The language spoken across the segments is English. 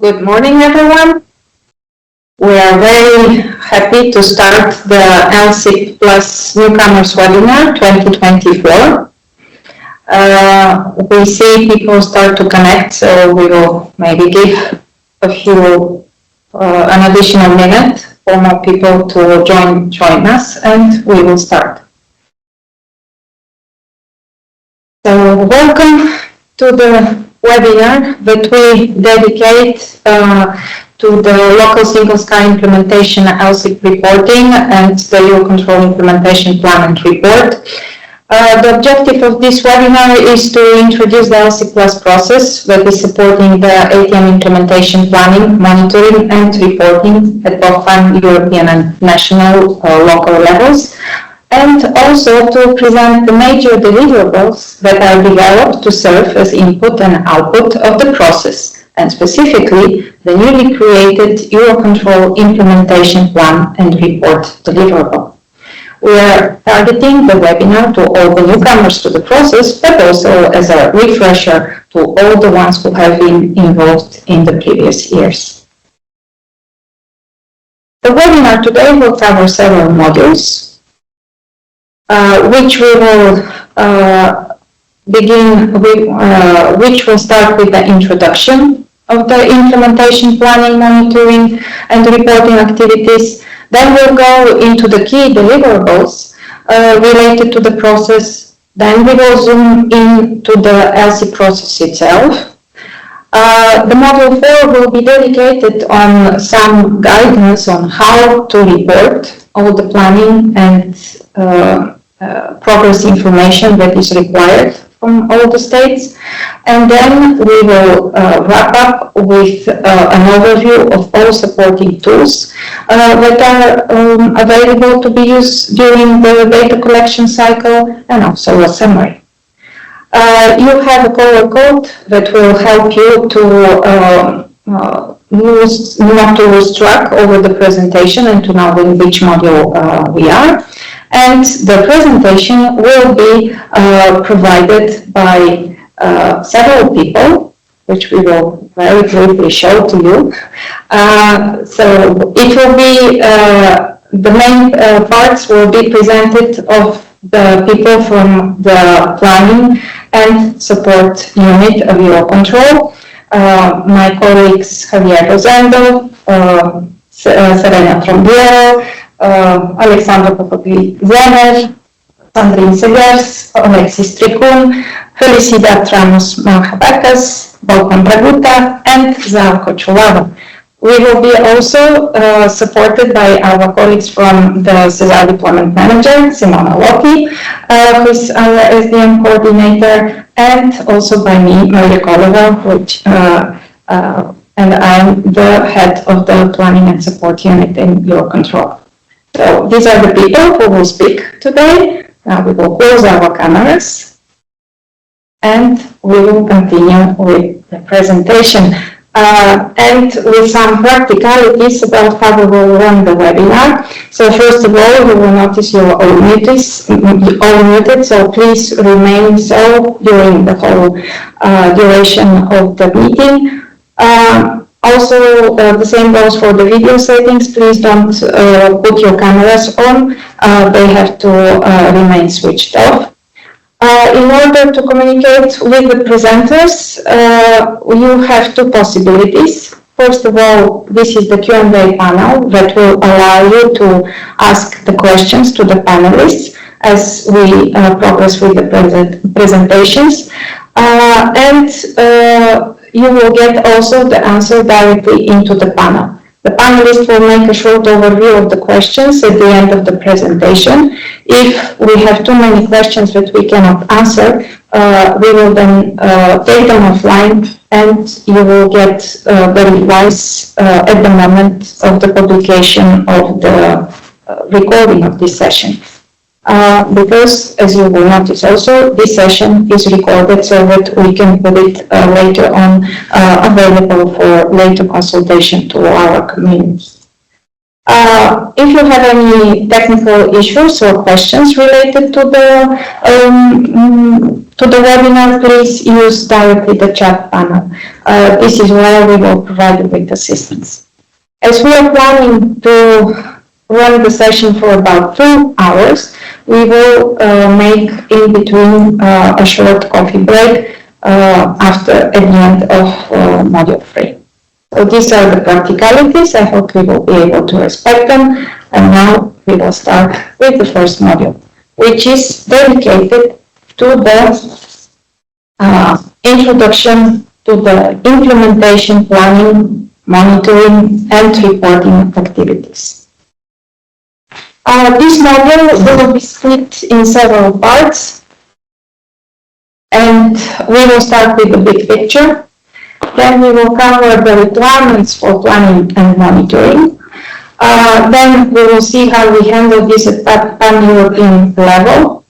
Good morning, everyone. We are very happy to start the LSSIP Plus Newcomers webinar 2024. We see people start to connect, so we will maybe give a few, an additional minute for more people to join us, and we will start. So welcome to the webinar that we dedicate to the local single sky implementation LSSIP reporting and the EUROCONTROL implementation plan and report. The objective of this webinar is to introduce the LSSIP+Process that is supporting the ATM implementation planning, monitoring and reporting at both pan-European and national local levels, and also to present the major deliverables that are developed to serve as input and output of the process, and specifically the newly created EUROCONTROL implementation plan and report deliverable. We are targeting the webinar to all the newcomers to the process, but also as a refresher to all the ones who have been involved in the previous years. The webinar today will cover several modules, which we will which will start with the introduction of the implementation planning, monitoring and reporting activities. Then we'll go into the key deliverables related to the process. Then we will zoom into the LSSIP process itself. The module 4 will be dedicated on some guidance on how to report all the planning and progress information that is required from all the states, and then we will wrap up with an overview of all supporting tools that are available to be used during the data collection cycle, and also a summary. You have a color code that will help you to not to lose track over the presentation and to know in which module we are. And the presentation will be provided by several people, which we will very briefly show to you. So it will be, the main parts will be presented of the people from the planning and support unit of EUROCONTROL. My colleagues Javier Rosendo, Serena Trombiero, Alexandru Popogli-Zener, Sandrine Segers, Alexis Tricun, Felicidad Ramos Manjabakas, Volkan Draguta, and Zarko Chulava. We will be also supported by our colleagues from the CESAR Deployment Manager, Simona Loki, who is our SDM coordinator, and also by me, Maria Kolova, and I'm the head of the Planning and Support Unit in EUROCONTROL. So these are the people who will speak today. Now we will close our cameras and we will continue with the presentation. And with some practicalities about how we will run the webinar. So first of all, you will notice you're all muted, so please remain so during the whole duration of the meeting. Also, the same goes for the video settings. Please don't put your cameras on. They have to remain switched off. In order to communicate with the presenters, you have two possibilities. First of all, this is the Q&A panel that will allow you to ask the questions to the panelists as we progress with the presentations. And you will get also the answer directly into the panel. The panelists will make a short overview of the questions at the end of the presentation. If we have too many questions that we cannot answer, we will then take them offline and you will get the replies at the moment of the publication of the recording of this session. Because, as you will notice also, this session is recorded so that we can put it later on available for later consultation to our community. If you have any technical issues or questions related to the webinar, please use directly the chat panel. This is where we will provide you with assistance. As we are planning to run the session for about 2 hours, we will make in between a short coffee break at the end of module 3. So these are the practicalities. I hope we will be able to respect them. And now we will start with the first module, which is dedicated to the introduction to the implementation, planning, monitoring, and reporting activities. This module will be split in several parts, and we will start with the big picture. Then we will cover the requirements for planning and monitoring. Then we will see how we handle this at pan-European level.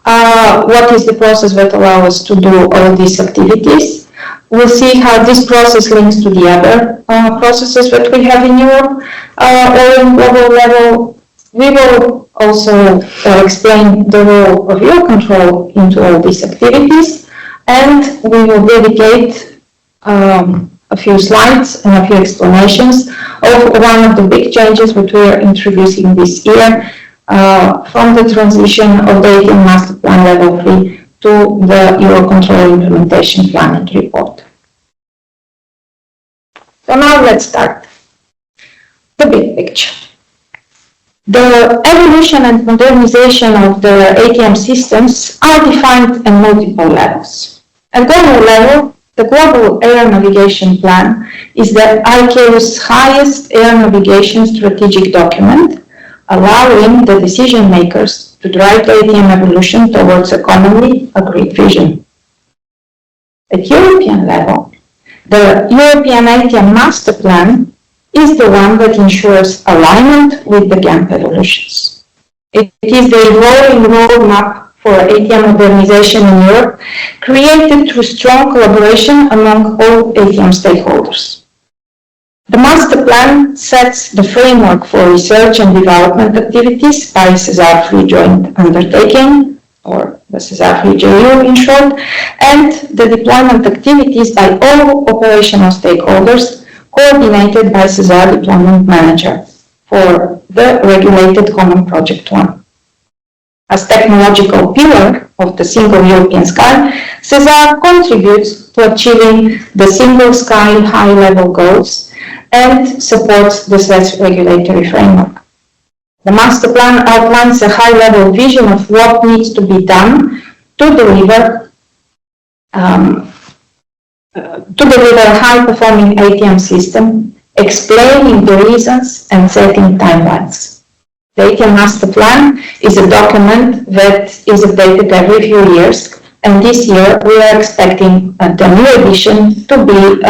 What is the process that allows us to do all these activities? We'll see how this process links to the other processes that we have in Europe or in global level. We will also explain the role of EUROCONTROL into all these activities, and we will dedicate a few slides and a few explanations of one of the big changes that we are introducing this year from the transition of the ATM Master Plan Level 3 to the EUROCONTROL Implementation Plan and Report. So now let's start. The big picture. The evolution and modernization of the ATM systems are defined at multiple levels. At global level, the Global Air Navigation Plan is the ICAO's highest air navigation strategic document, allowing the decision makers to drive the ATM evolution towards a commonly agreed vision. At European level, the European ATM Master Plan is the one that ensures alignment with the GAMP evolutions. It is the evolving roadmap for ATM modernization in Europe, created through strong collaboration among all ATM stakeholders. The Master Plan sets the framework for research and development activities by CESAR-free joint undertaking, or the CESAR-free JU in short, and the deployment activities by all operational stakeholders, coordinated by CESAR Deployment Manager for the Regulated Common Project 1. As technological pillar of the Single European Sky, CESAR contributes to achieving the Single Sky high-level goals and supports the SES regulatory framework. The Master Plan outlines a high-level vision of what needs to be done to deliver a high-performing ATM system, explaining the reasons and setting timelines. The ATM Master Plan is a document that is updated every few years, and this year we are expecting the new edition to be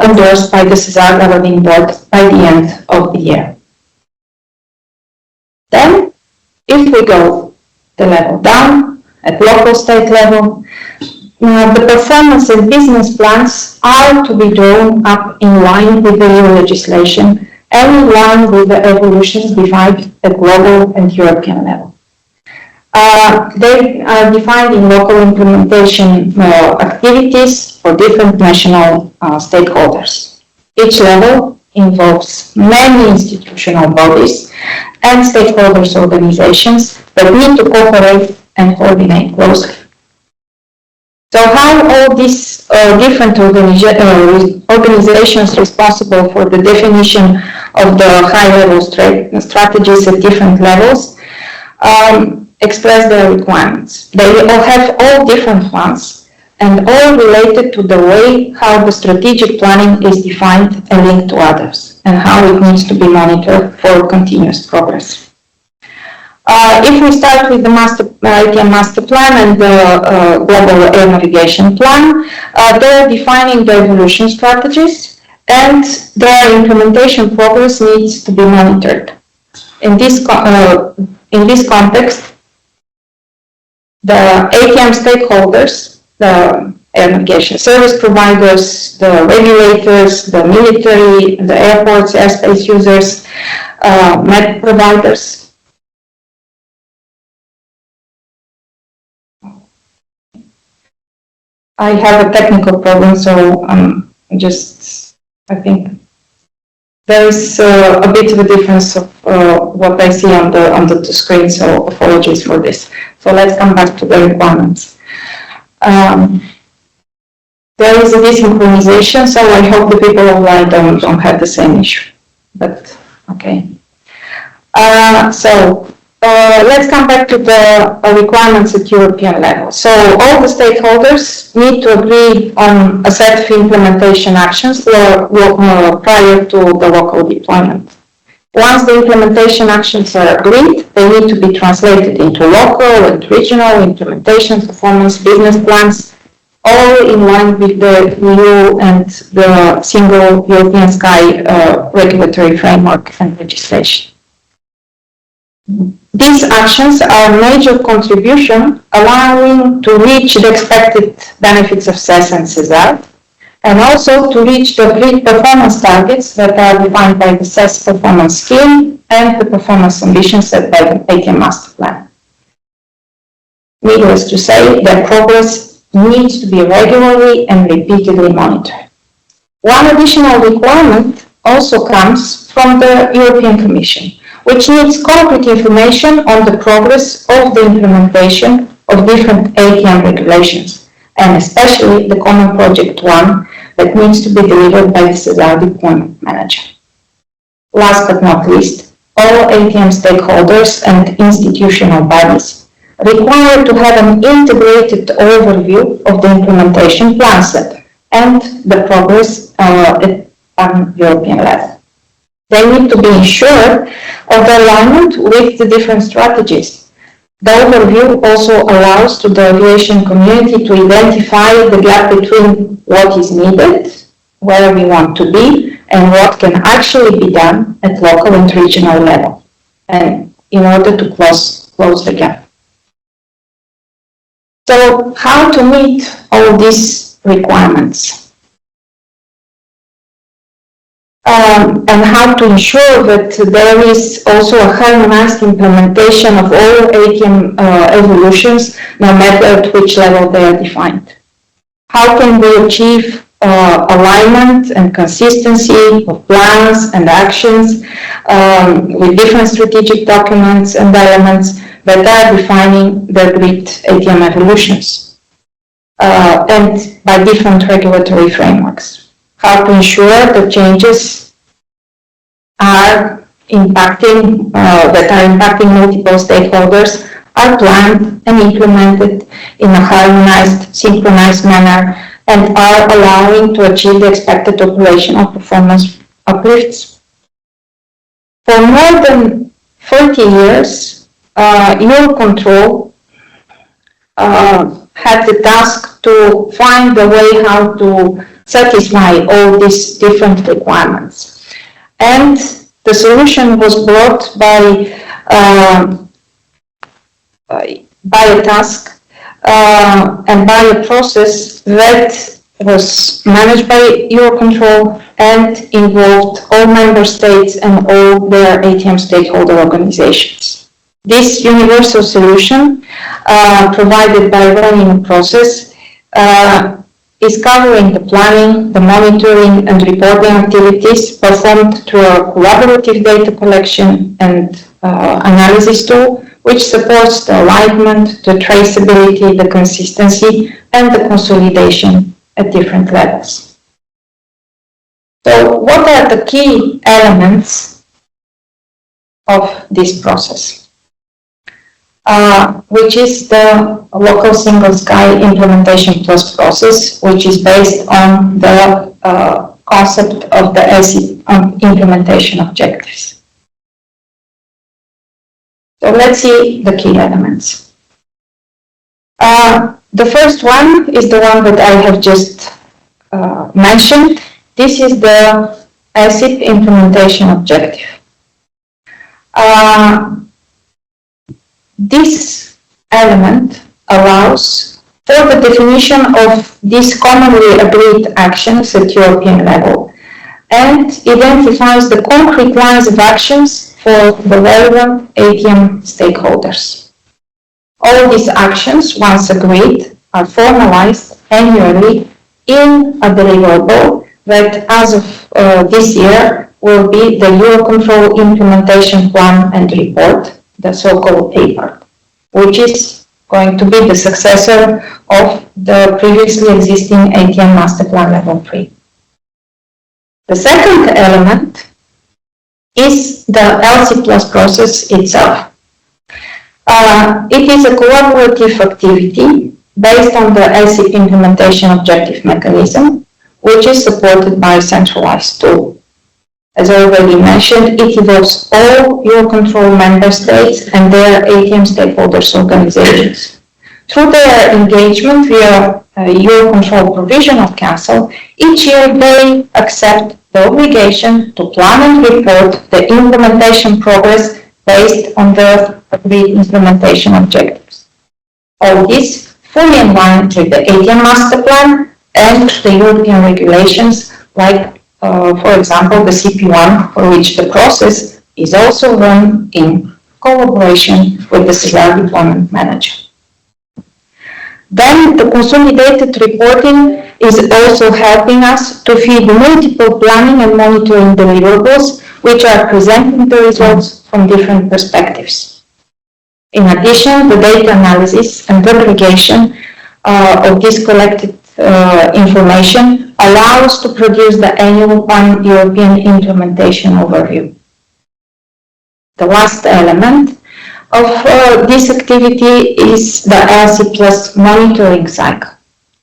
endorsed by the CESAR Governing Board by the end of the year. Then, if we go the level down, at local state level, the performance and business plans are to be drawn up in line with the EU legislation and in line with the evolutions defined at global and European level. They are defined in local implementation activities for different national stakeholders. Each level involves many institutional bodies and stakeholders organizations that need to cooperate and coordinate closely. So how all these different organizations responsible for the definition of the high-level strategies at different levels express their requirements. They all have all different plans and all related to the way how the strategic planning is defined and linked to others and how it needs to be monitored for continuous progress. If we start with the ATM Master Plan and the Global Air Navigation Plan, they are defining the evolution strategies and their implementation progress needs to be monitored. In this context, the ATM stakeholders, the air navigation service providers, the regulators, the military, the airports, airspace users, map providers. I have a technical problem, so I think there is a bit of a difference of what I see on the screen, so apologies for this. So let's come back to the requirements. There is a desynchronization, so I hope the people online don't have the same issue, but okay. Let's come back to the requirements at European level. So all the stakeholders need to agree on a set of implementation actions prior to the local deployment. Once the implementation actions are agreed, they need to be translated into local and regional implementation, performance, business plans, all in line with the EU and the Single European Sky regulatory framework and legislation. These actions are a major contribution allowing to reach the expected benefits of CES and CESAR, and also to reach the agreed performance targets that are defined by the CES performance scheme and the performance ambitions set by the ATM master plan. Needless to say, their progress needs to be regularly and repeatedly monitored. One additional requirement also comes from the European Commission, which needs concrete information on the progress of the implementation of different ATM regulations, and especially the Common Project 1 that needs to be delivered by the CESAR deployment manager. Last but not least, all ATM stakeholders and institutional bodies require to have an integrated overview of the implementation plan set and the progress on European level. They need to be ensured of the alignment with the different strategies. The overview also allows to the aviation community to identify the gap between what is needed, where we want to be, and what can actually be done at local and regional level, and in order to close the gap. So how to meet all these requirements? And how to ensure that there is also a harmonized implementation of all ATM evolutions, no matter at which level they are defined. How can we achieve alignment and consistency of plans and actions with different strategic documents and elements that are defining the agreed ATM evolutions and by different regulatory frameworks? How to ensure the changes are impacting multiple stakeholders are planned and implemented in a harmonized, synchronized manner and are allowing to achieve the expected operational performance uplifts. For more than 30 years, EUROCONTROL had the task to find a way how to satisfy all these different requirements. And the solution was brought by a task and by a process that was managed by EUROCONTROL and involved all member states and all their ATM stakeholder organizations. This universal solution provided by running a process is covering the planning, the monitoring and reporting activities performed through a collaborative data collection and analysis tool, which supports the alignment, the traceability, the consistency, and the consolidation at different levels. So what are the key elements of this process? Which is the local single sky implementation plus process, which is based on the concept of the LSSIP implementation objectives. So let's see the key elements. The first one is the one that I have just mentioned. This is the LSSIP implementation objective. This element allows for the definition of these commonly agreed actions at European level and identifies the concrete lines of actions for the relevant ATM stakeholders. All these actions, once agreed, are formalized annually in a deliverable that, as of this year, will be the EUROCONTROL Implementation Plan and Report, the so-called paper, which is going to be the successor of the previously existing ATM Master Plan Level 3. The second element is the LSSIP+Process itself. It is a collaborative activity based on the LSSIP implementation objective mechanism, which is supported by a centralized tool. As already mentioned, it involves all EUROCONTROL member states and their ATM stakeholders organizations. Through their engagement via EUROCONTROL Provisional Council, each year they accept the obligation to plan and report the implementation progress based on the agreed implementation objectives. All this fully in line with the ATM Master Plan and the European regulations, like, for example, the CP1, for which the process is also run in collaboration with the CR Deployment Manager. Then the consolidated reporting is also helping us to feed multiple planning and monitoring deliverables, which are presenting the results from different perspectives. In addition, the data analysis and aggregation of this collected information allows to produce the annual pan-European implementation overview. The last element of this activity is the LSSIP+ monitoring cycle.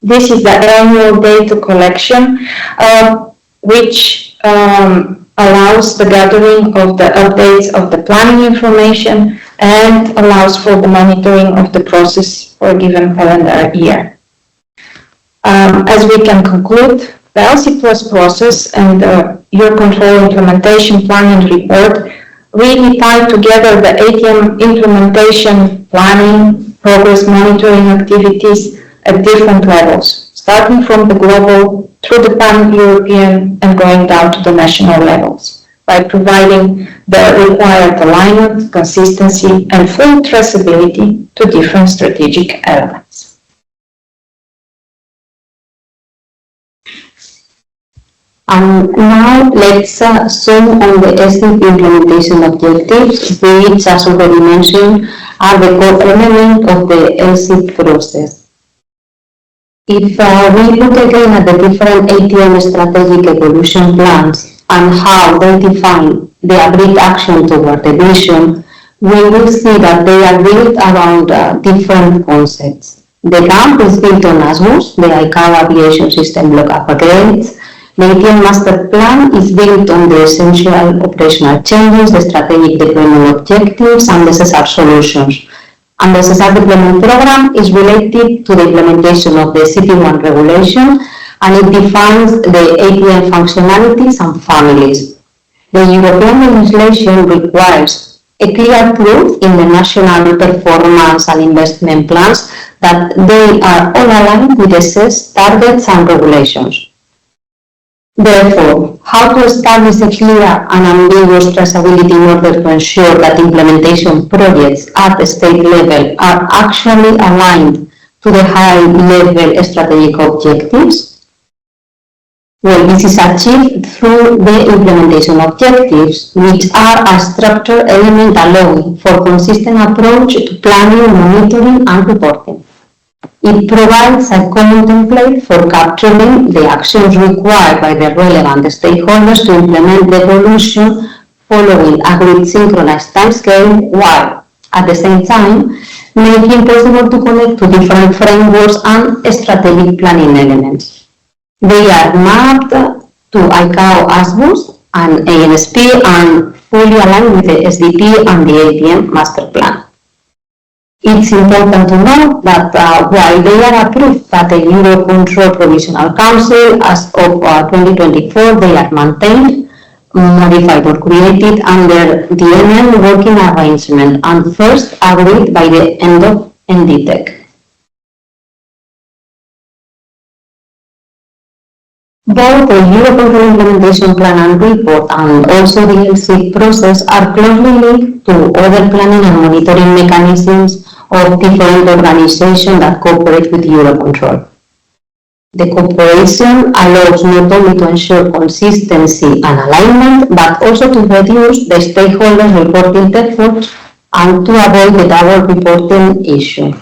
This is the annual data collection which allows the gathering of the updates of the planning information and allows for the monitoring of the process for a given calendar year. As we can conclude, the LSSIP+Process and the EUROCONTROL implementation plan and report really tie together the ATM implementation planning, progress monitoring activities at different levels, starting from the global through the pan-European and going down to the national levels, by providing the required alignment, consistency, and full traceability to different strategic elements. Now let's zoom on the LSSIP implementation objectives, which, as already mentioned, are the core element of the LSSIP process. If we look again at the different ATM strategic evolution plans and how they define the agreed action toward the vision, we will see that they are built around different concepts. The GAMP is built on ASMUS, the ICAO Aviation System Block Upgrades. The ATM Master Plan is built on the essential operational changes, the strategic deployment objectives, and the SSR solutions. And the SSR deployment program is related to the implementation of the CP1 regulation, and it defines the ATM functionalities and families. The European legislation requires a clear proof in the national performance and investment plans that they are all aligned with the SES targets and regulations. Therefore, how to establish a clear and ambiguous traceability in order to ensure that implementation projects at the state level are actually aligned to the high-level strategic objectives? Well, this is achieved through the implementation objectives, which are a structured element allowing for consistent approach to planning, monitoring, and reporting. It provides a common template for capturing the actions required by the relevant stakeholders to implement the evolution following agreed synchronized timescale, while, at the same time, making possible to connect to different frameworks and strategic planning elements. They are mapped to ICAO ASMUS and ANSP and fully aligned with the SDP and the ATM Master Plan. It's important to note that while they are approved by the EUROCONTROL Provisional Council as of 2024, they are maintained, modified or created under the NN working arrangement and first agreed by the end of NDTEC. Both the EUROCONTROL implementation plan and report and also the LSSIP process are closely linked to other planning and monitoring mechanisms of different organizations that cooperate with EUROCONTROL. The cooperation allows not only to ensure consistency and alignment, but also to reduce the stakeholders' reporting efforts and to avoid the double reporting issue.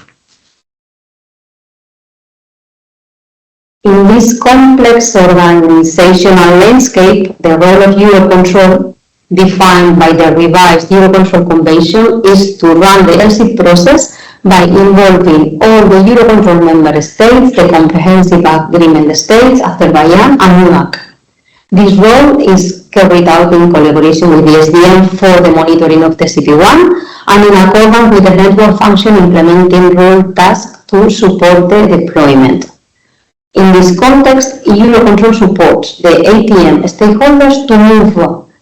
In this complex organizational landscape, the role of EUROCONTROL, defined by the revised EUROCONTROL Convention, is to run the LSSIP process by involving all the EUROCONTROL member states, the comprehensive agreement states, Azerbaijan and UNAC. This role is carried out in collaboration with the SDM for the monitoring of the CP1 and in accordance with the network function implementing role task to support the deployment. In this context, EUROCONTROL supports the ATM stakeholders to move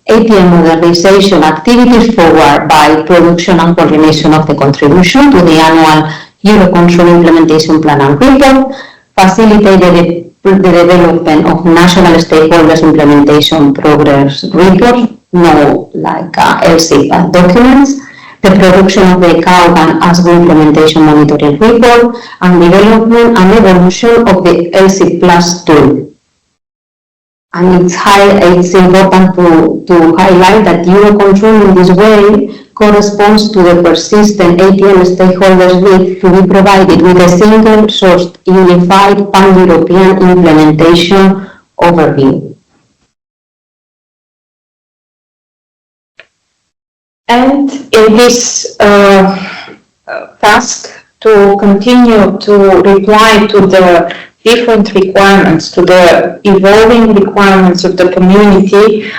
ATM modernization activities forward by production and coordination of the contribution to the annual EUROCONTROL implementation plan and report, facilitate the development of national stakeholders implementation progress reports, known like LSSIP documents, the production of the CAUG and ASGO implementation monitoring report, and development and evolution of the LSSIP+ tool. And it's important to highlight that EUROCONTROL in this way corresponds to the persistent ATM stakeholders' need to be provided with a single-sourced, unified pan-European implementation overview. And in this task to continue to reply to the different requirements, to the evolving requirements of the community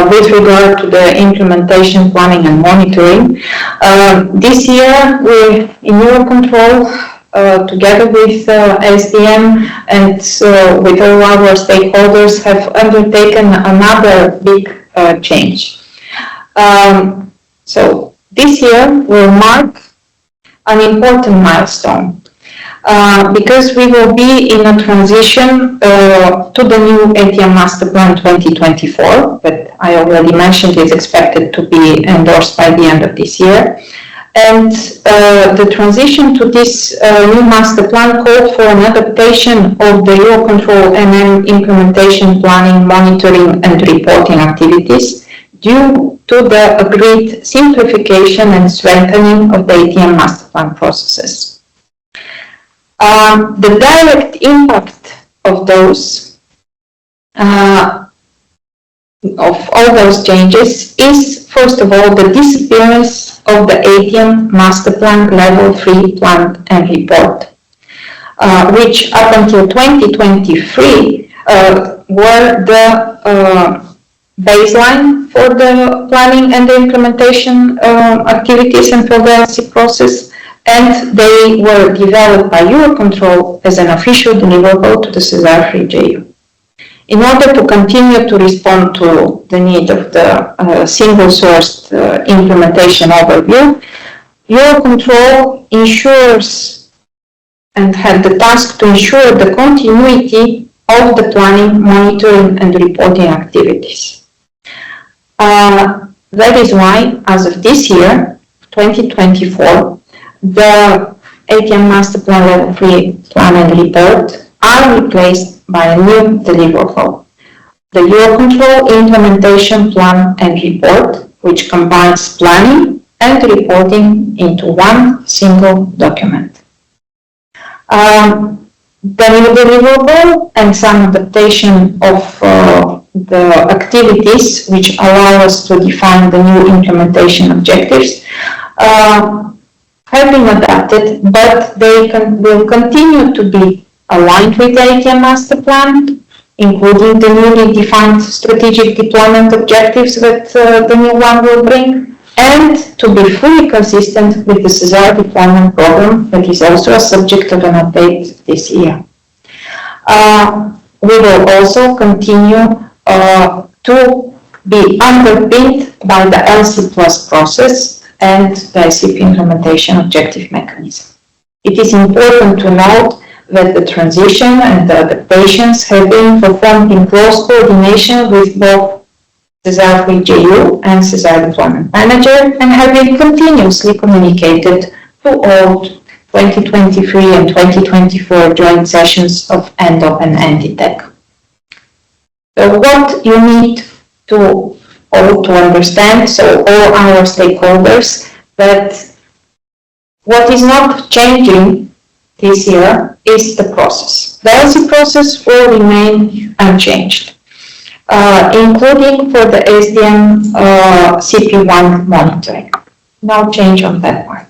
with regard to the implementation, planning and monitoring. This year we in EUROCONTROL together with SDM and with all our stakeholders have undertaken another big change. So this year will mark an important milestone because we will be in a transition to the new ATM Master Plan 2024 that I already mentioned is expected to be endorsed by the end of this year. And the transition to this new master plan called for an adaptation of the EUROCONTROL MM implementation, planning, monitoring and reporting activities due to the agreed simplification and strengthening of the ATM master plan processes. The direct impact of those of all those changes is, first of all, the disappearance of the ATM Master Plan Level 3 Plan and Report, which up until 2023 were the baseline for the planning and the implementation activities and for the LSSIP process, and they were developed by EUROCONTROL as an official deliverable to the Cesar-free JU. In order to continue to respond to the need of the single-sourced implementation overview, EUROCONTRol ensures and had the task to ensure the continuity of the planning, monitoring and reporting activities. That is why, as of this year, 2024, the ATM Master Plan Level 3 Plan and Report are replaced by a new deliverable, the EUROCONTROL Implementation Plan and Report, which combines planning and reporting into one single document. The new deliverable and some adaptation of the activities which allow us to define the new implementation objectives have been adapted, but they will continue to be aligned with the ATM Master Plan, including the newly defined strategic deployment objectives that the new one will bring, and to be fully consistent with the Cesar deployment program that is also a subject of an update this year. We will also continue to be underpinned by the LSSIP+Process and the LSSIP implementation objective mechanism. It is important to note that the transition and the adaptations have been performed in close coordination with both CESAR JU and CESAR Deployment Manager and have been continuously communicated to all 2023 and 2024 joint sessions of ENDO and NDTech. So what you need to all to understand, so all our stakeholders, that what is not changing this year is the process. The LSSIP process will remain unchanged, including for the SDM CP1 monitoring. No change on that one.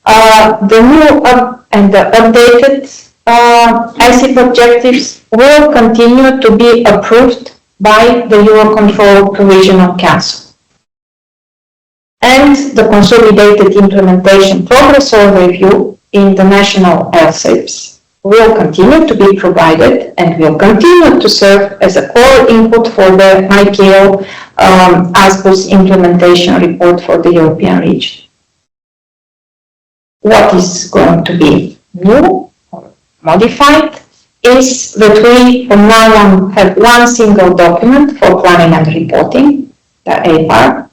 The new and the updated LSSIP objectives will continue to be approved by the EUROCONTROL Provisional Council. And the consolidated implementation progress overview in the national LSSIPs will continue to be provided and will continue to serve as a core input for the IKO ASBOS implementation report for the European region. What is going to be new or modified is that we from now on have one single document for planning and reporting, the APAR,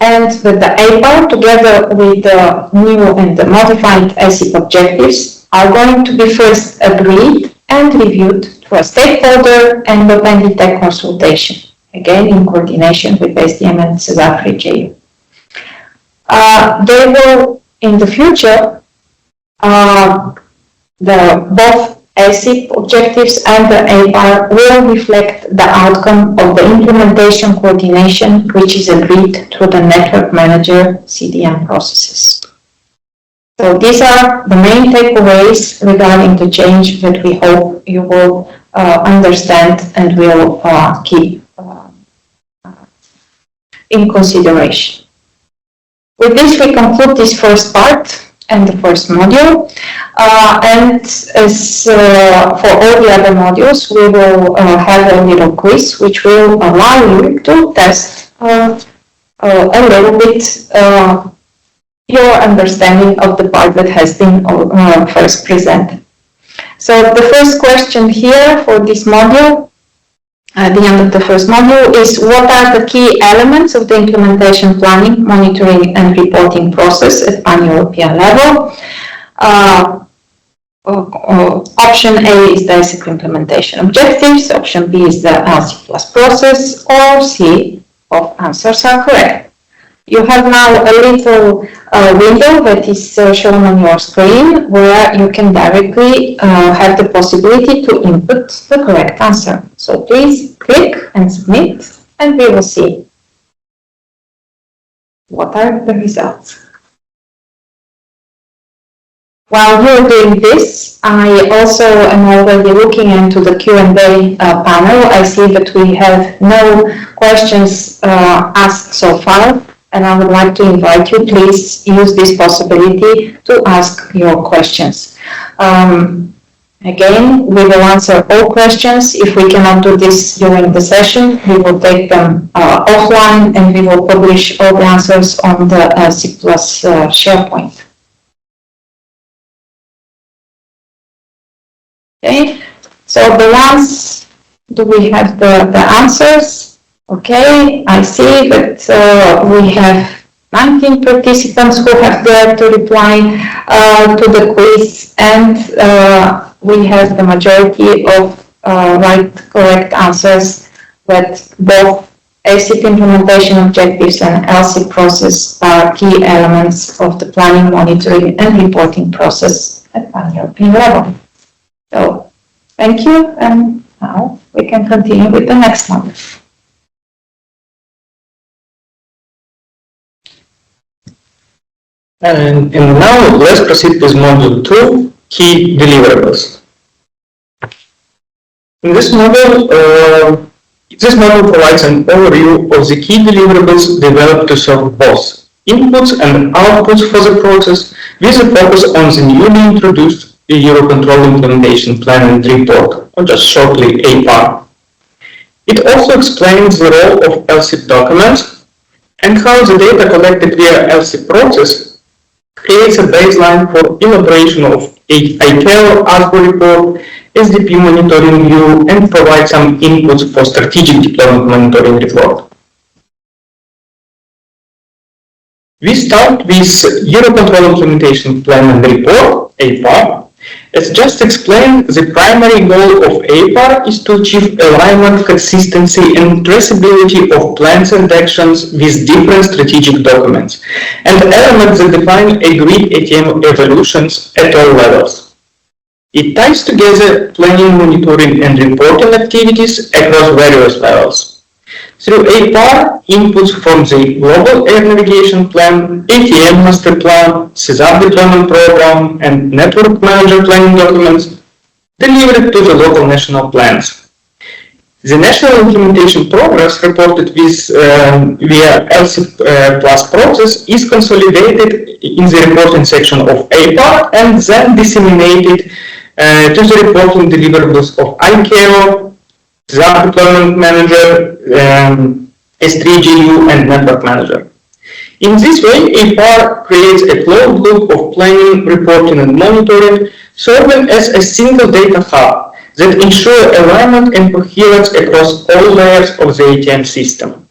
and that the APAR together with the new and the modified LSSIP objectives are going to be first agreed and reviewed through a stakeholder and the NDTech consultation, again in coordination with SDM and CESAR JU. They will, in the future, both LSSIP objectives and the APAR will reflect the outcome of the implementation coordination, which is agreed through the network manager CDM processes. So these are the main takeaways regarding the change that we hope you will understand and will keep in consideration. With this, we conclude this first part and the first module. And as for all the other modules, we will have a little quiz which will allow you to test a little bit your understanding of the part that has been first presented. So the first question here for this module, at the end of the first module, is what are the key elements of the implementation planning, monitoring and reporting process at pan-European level? Option A is the LSSIP implementation objectives, option B is the LSSIP+Process, or C, both answers are correct. You have now a little window that is shown on your screen where you can directly have the possibility to input the correct answer. So please click and submit and we will see what are the results. While you're doing this, I also am already looking into the Q&A panel. I see that we have no questions asked so far, and I would like to invite you, please use this possibility to ask your questions. Again, we will answer all questions. If we cannot do this during the session, we will take them offline and we will publish all the answers on the LSSIP+ SharePoint. Okay, so the ones, do we have the answers? Okay, I see that we have 19 participants who have dared to reply to the quiz, and we have the majority of correct answers that both LSSIP implementation objectives and LSSIP process are key elements of the planning, monitoring and reporting process at pan-European level. So, thank you, and now we can continue with the next one. And now let's proceed with Module 2, Key Deliverables. In this module, provides an overview of the key deliverables developed to serve both inputs and outputs for the process, with a focus on the newly introduced EUROCONTROL implementation plan and report, or just shortly APAR. It also explains the role of LSSIP documents and how the data collected via LSSIP process creates a baseline for elaboration of ICAO ASBO report, SDP monitoring view, and provide some inputs for strategic deployment monitoring report. We start with EUROCONTROL implementation plan and report, APAR. As just explained, the primary goal of APAR is to achieve alignment, consistency, and traceability of plans and actions with different strategic documents, and elements that define agreed ATM evolutions at all levels. It ties together planning, monitoring, and reporting activities across various levels. Through APAR, inputs from the Global Air Navigation Plan, ATM Master Plan, CESAR Deployment Program, and Network Manager Planning documents delivered to the local national plans. The national implementation progress reported via LSSIP+Process is consolidated in the reporting section of APAR and then disseminated to the reporting deliverables of ICAO, CESAR Deployment Manager, S3GU, and Network Manager. In this way, APAR creates a closed loop of planning, reporting, and monitoring, serving as a single data hub that ensures alignment and coherence across all layers of the ATM system.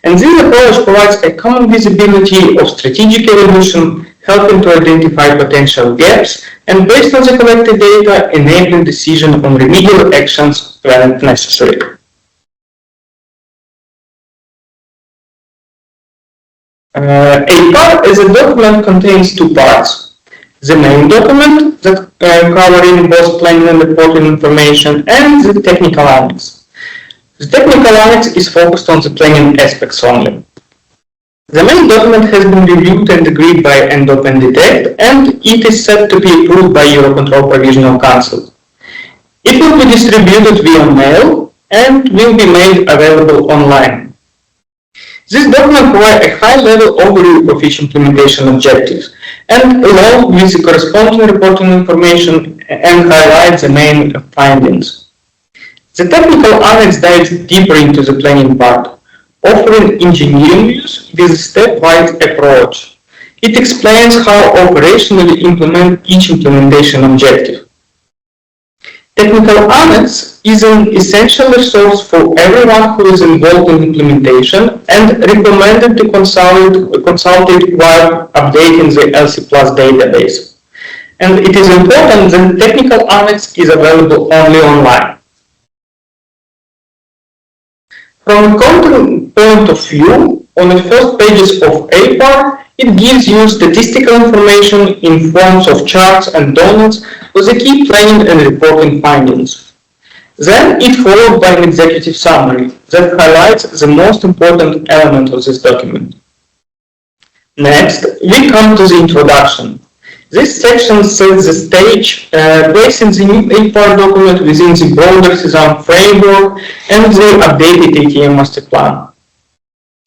And this approach provides a common visibility of strategic evolution, helping to identify potential gaps, and based on the collected data, enabling decision on remedial actions when necessary. APAR as a document contains two parts. The main document that covering both planning and reporting information, and the technical annex. The technical annex is focused on the planning aspects only. The main document has been reviewed and agreed by ENDOP and DETECT, and it is set to be approved by EUROCONTROL Provisional Council. It will be distributed via mail and will be made available online. This document provides a high-level overview of each implementation objectives and along with the corresponding reporting information and highlights the main findings. The technical annex dives deeper into the planning part, offering engineering views with a stepwise approach. It explains how operationally implement each implementation objective. Technical annex is an essential resource for everyone who is involved in implementation and recommended to consult it while updating the LC+ database. And it is important that the technical annex is available only online. From a content point of view, on the first pages of APAR, it gives you statistical information in forms of charts and donuts with the key planning and reporting findings. Then it followed by an executive summary that highlights the most important element of this document. Next, we come to the introduction. This section sets the stage, placing the new APAR document within the broader CESAR framework and the updated ATM master plan.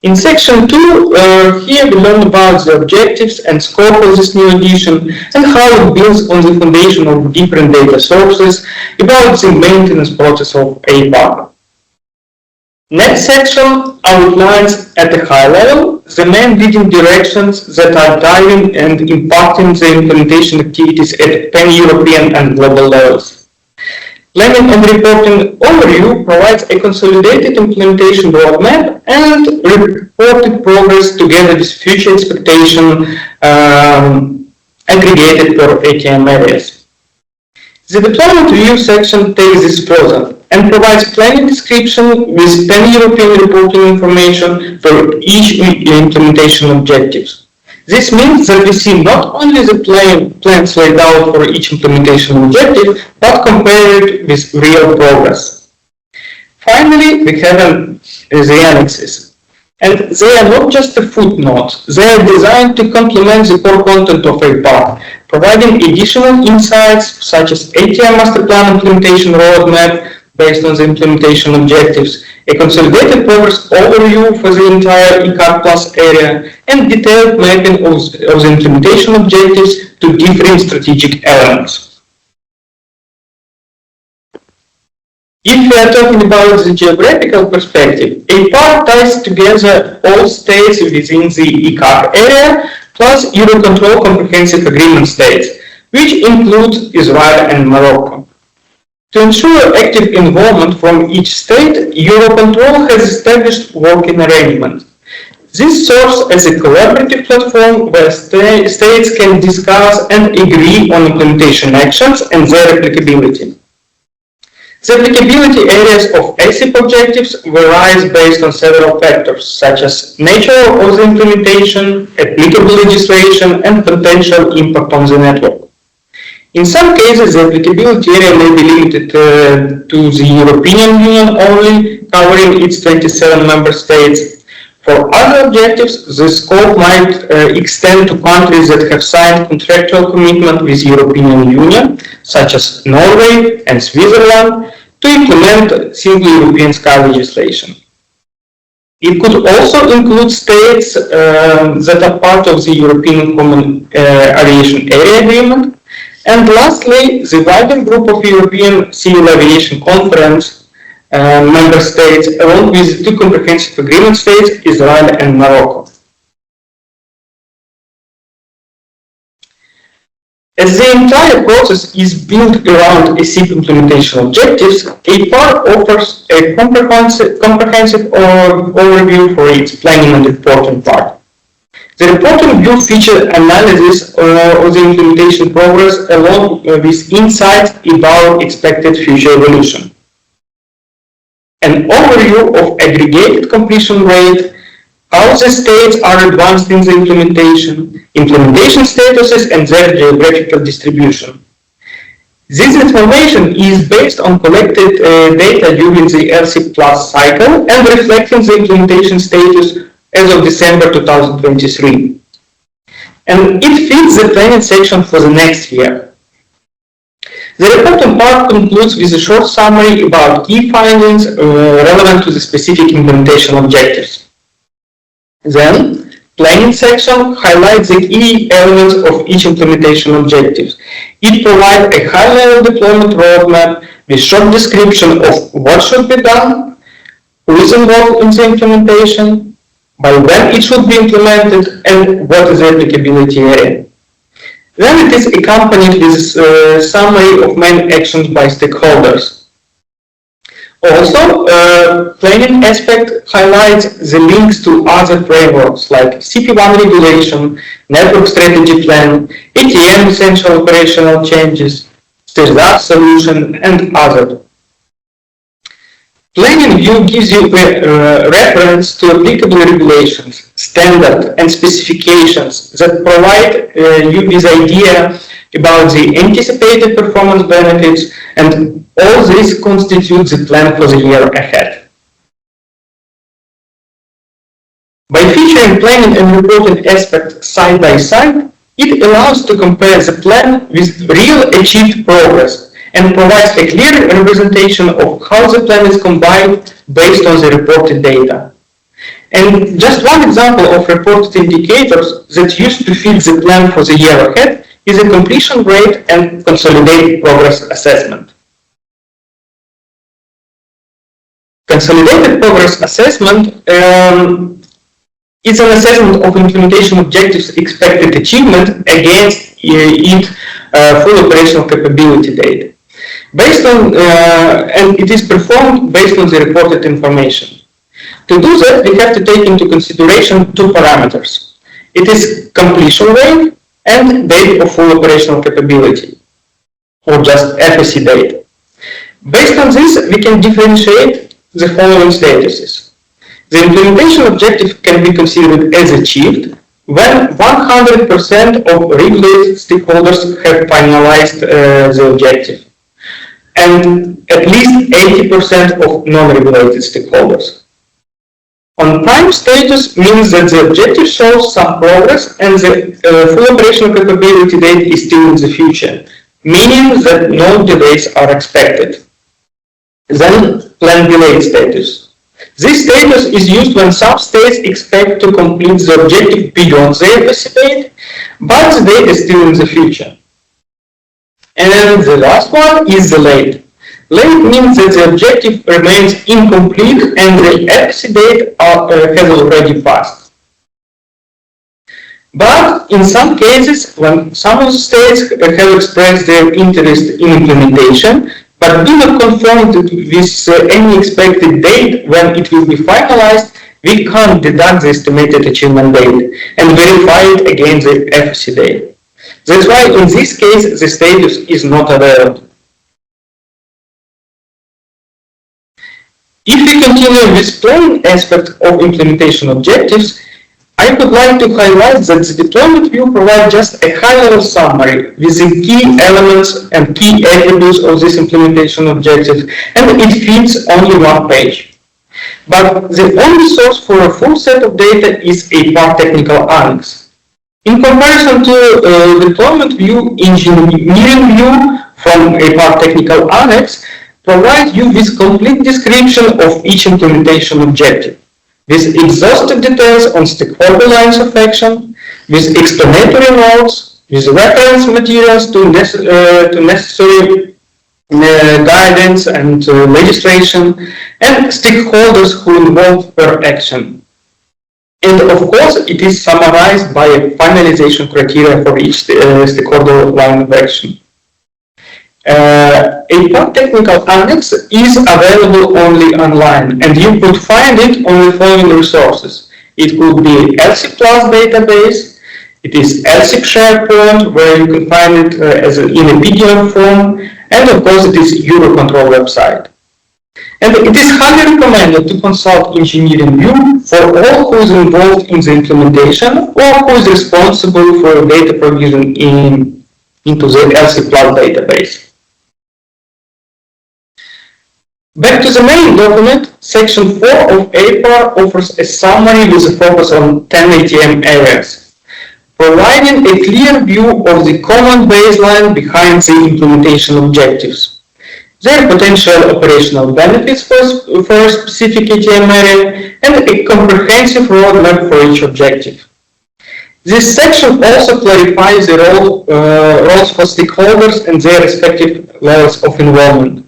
In section 2, here we learn about the objectives and scope of this new edition and how it builds on the foundation of different data sources about the maintenance process of APAR. Next section outlines at a high level the main leading directions that are driving and impacting the implementation activities at pan-European and global levels. Planning and reporting overview provides a consolidated implementation roadmap and reported progress together with future expectation aggregated per ATM areas. The deployment review section takes this further and provides planning description with pan-European reporting information for each implementation objectives. This means that we see not only the plans laid out for each implementation objective, but compare it with real progress. Finally, we have the annexes. And they are not just a footnote, they are designed to complement the core content of APAR, providing additional insights such as ATM master plan implementation roadmap based on the implementation objectives, a consolidated progress overview for the entire ECAR+ area, and detailed mapping of the implementation objectives to different strategic elements. If we are talking about the geographical perspective, APAR ties together all states within the ECAR area plus EUROCONTROL comprehensive agreement states, which includes Israel and Morocco. To ensure active involvement from each state, EUROCONTROL has established working arrangements. This serves as a collaborative platform where states can discuss and agree on implementation actions and their applicability. The applicability areas of LSSIP objectives varies based on several factors, such as nature of the implementation, applicable legislation, and potential impact on the network. In some cases, the applicability area may be limited to the European Union only, covering its 27 member states. For other objectives, the scope might extend to countries that have signed contractual commitment with the European Union, such as Norway and Switzerland, to implement single European sky legislation. It could also include states that are part of the European Common Aviation Area Agreement. And lastly, the wider group of European Civil Aviation Conference member states, along with the two comprehensive agreement states, Israel and Morocco. As the entire process is built around LSSIP implementation objectives, a part offers a comprehensive overview for its planning and reporting part. The reporting view features analysis of the implementation progress along with insights about expected future evolution. An overview of aggregated completion rate, how the states are advanced in the implementation statuses, and their geographical distribution. This information is based on collected data during the LSSIP+ cycle and reflecting the implementation status as of December 2023. And it fits the planning section for the next year. The reporting part concludes with a short summary about key findings relevant to the specific implementation objectives. Then, planning section highlights the key elements of each implementation objective. It provides a high-level deployment roadmap with short description of what should be done, who is involved in the implementation, by when it should be implemented, and what is the applicability area. Then it is accompanied with a summary of main actions by stakeholders. Also, planning aspect highlights the links to other frameworks like CP1 regulation, network strategy plan, ATM essential operational changes, START solution, and others. Planning view gives you a reference to applicable regulations, standards, and specifications that provide you with idea about the anticipated performance benefits, and all this constitutes the plan for the year ahead. By featuring planning and reporting aspects side by side, it allows to compare the plan with real achieved progress and provides a clear representation of how the plan is combined based on the reported data. And just one example of reported indicators that used to fit the plan for the year ahead is the completion rate and consolidated progress assessment. Consolidated progress assessment is an assessment of implementation objectives expected achievement against its full operational capability date. And it is performed based on the reported information. To do that, we have to take into consideration two parameters. It is completion rate and date of full operational capability, or just FSC date. Based on this, we can differentiate the following statuses. The implementation objective can be considered as achieved when 100% of regulated stakeholders have finalized the objective, and at least 80% of non-regulated stakeholders. On prime status means that the objective shows some progress and the full operational capability date is still in the future, meaning that no delays are expected. Then plan delayed status. This status is used when some states expect to complete the objective beyond the FSC date, but the date is still in the future. And the last one is the late. Late means that the objective remains incomplete and the FSC date has already passed. But in some cases, when some of the states have expressed their interest in implementation, but do not confirm with any expected date when it will be finalized, we can't deduct the estimated achievement date and verify it against the FSC date. That's why in this case the status is not available. If we continue with planning aspect of implementation objectives, I would like to highlight that the deployment view provides just a high-level summary with the key elements and key attributes of this implementation objective, and it fits only one page. But the only source for a full set of data is a part technical annex. In comparison to deployment view, engineering view from a part technical annex provides you with complete description of each implementation objective, with exhaustive details on stakeholder lines of action, with explanatory notes, with reference materials to necessary guidance and legislation, and stakeholders who involved per action. And of course, it is summarized by a finalization criteria for each stakeholder line of action. A part technical annex is available only online, and you could find it on the following resources. It could be LSSIP+ database, it is LSSIP SharePoint, where you can find it in a PDF form, and of course it is EUROCONTROL website. And it is highly recommended to consult engineering view for all who is involved in the implementation or who is responsible for data provision into the LSSIP+ database. Back to the main document, section 4 of APAR offers a summary with a focus on 10 ATM areas, providing a clear view of the common baseline behind the implementation objectives, their potential operational benefits for a specific ATM area, and a comprehensive roadmap for each objective. This section also clarifies the roles for stakeholders and their respective levels of involvement.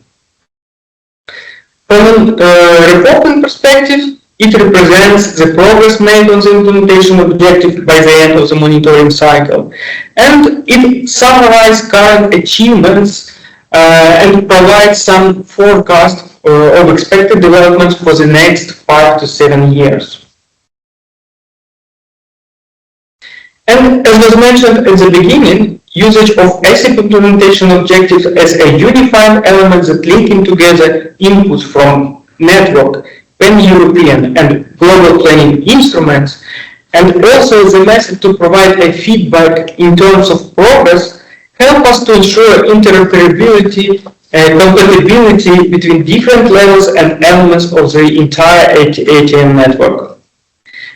From a reporting perspective, it represents the progress made on the implementation objective by the end of the monitoring cycle, and it summarizes current achievements and provides some forecast of expected developments for the next 5 to 7 years. And as was mentioned at the beginning, usage of ASIP implementation objectives as a unified element that linking together inputs from network, pan-European and global planning instruments, and also as a method to provide a feedback in terms of progress, help us to ensure interoperability and compatibility between different levels and elements of the entire ATM network.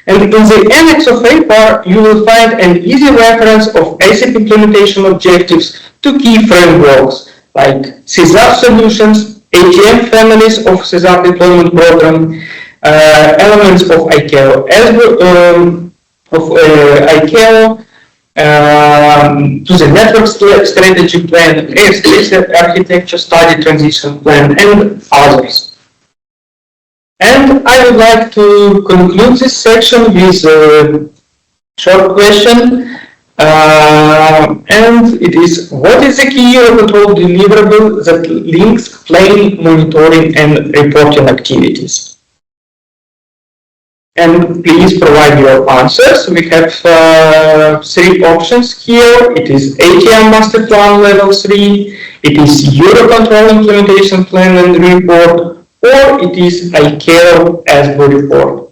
And in the annex of APAR, you will find an easy reference of ASIP implementation objectives to key frameworks like CSAP solutions, ATM families of CSAP deployment program, elements of ICAO, to the network strategy plan, ASIP architecture study transition plan, and others. And I would like to conclude this section with a short question, and it is: what is the key EUROCONTROL deliverable that links planning, monitoring, and reporting activities? And please provide your answers. We have 3 options here. It is ATM Master Plan Level 3, it is EUROCONTROL Implementation Plan and Report, or it is ICAO ASBO report.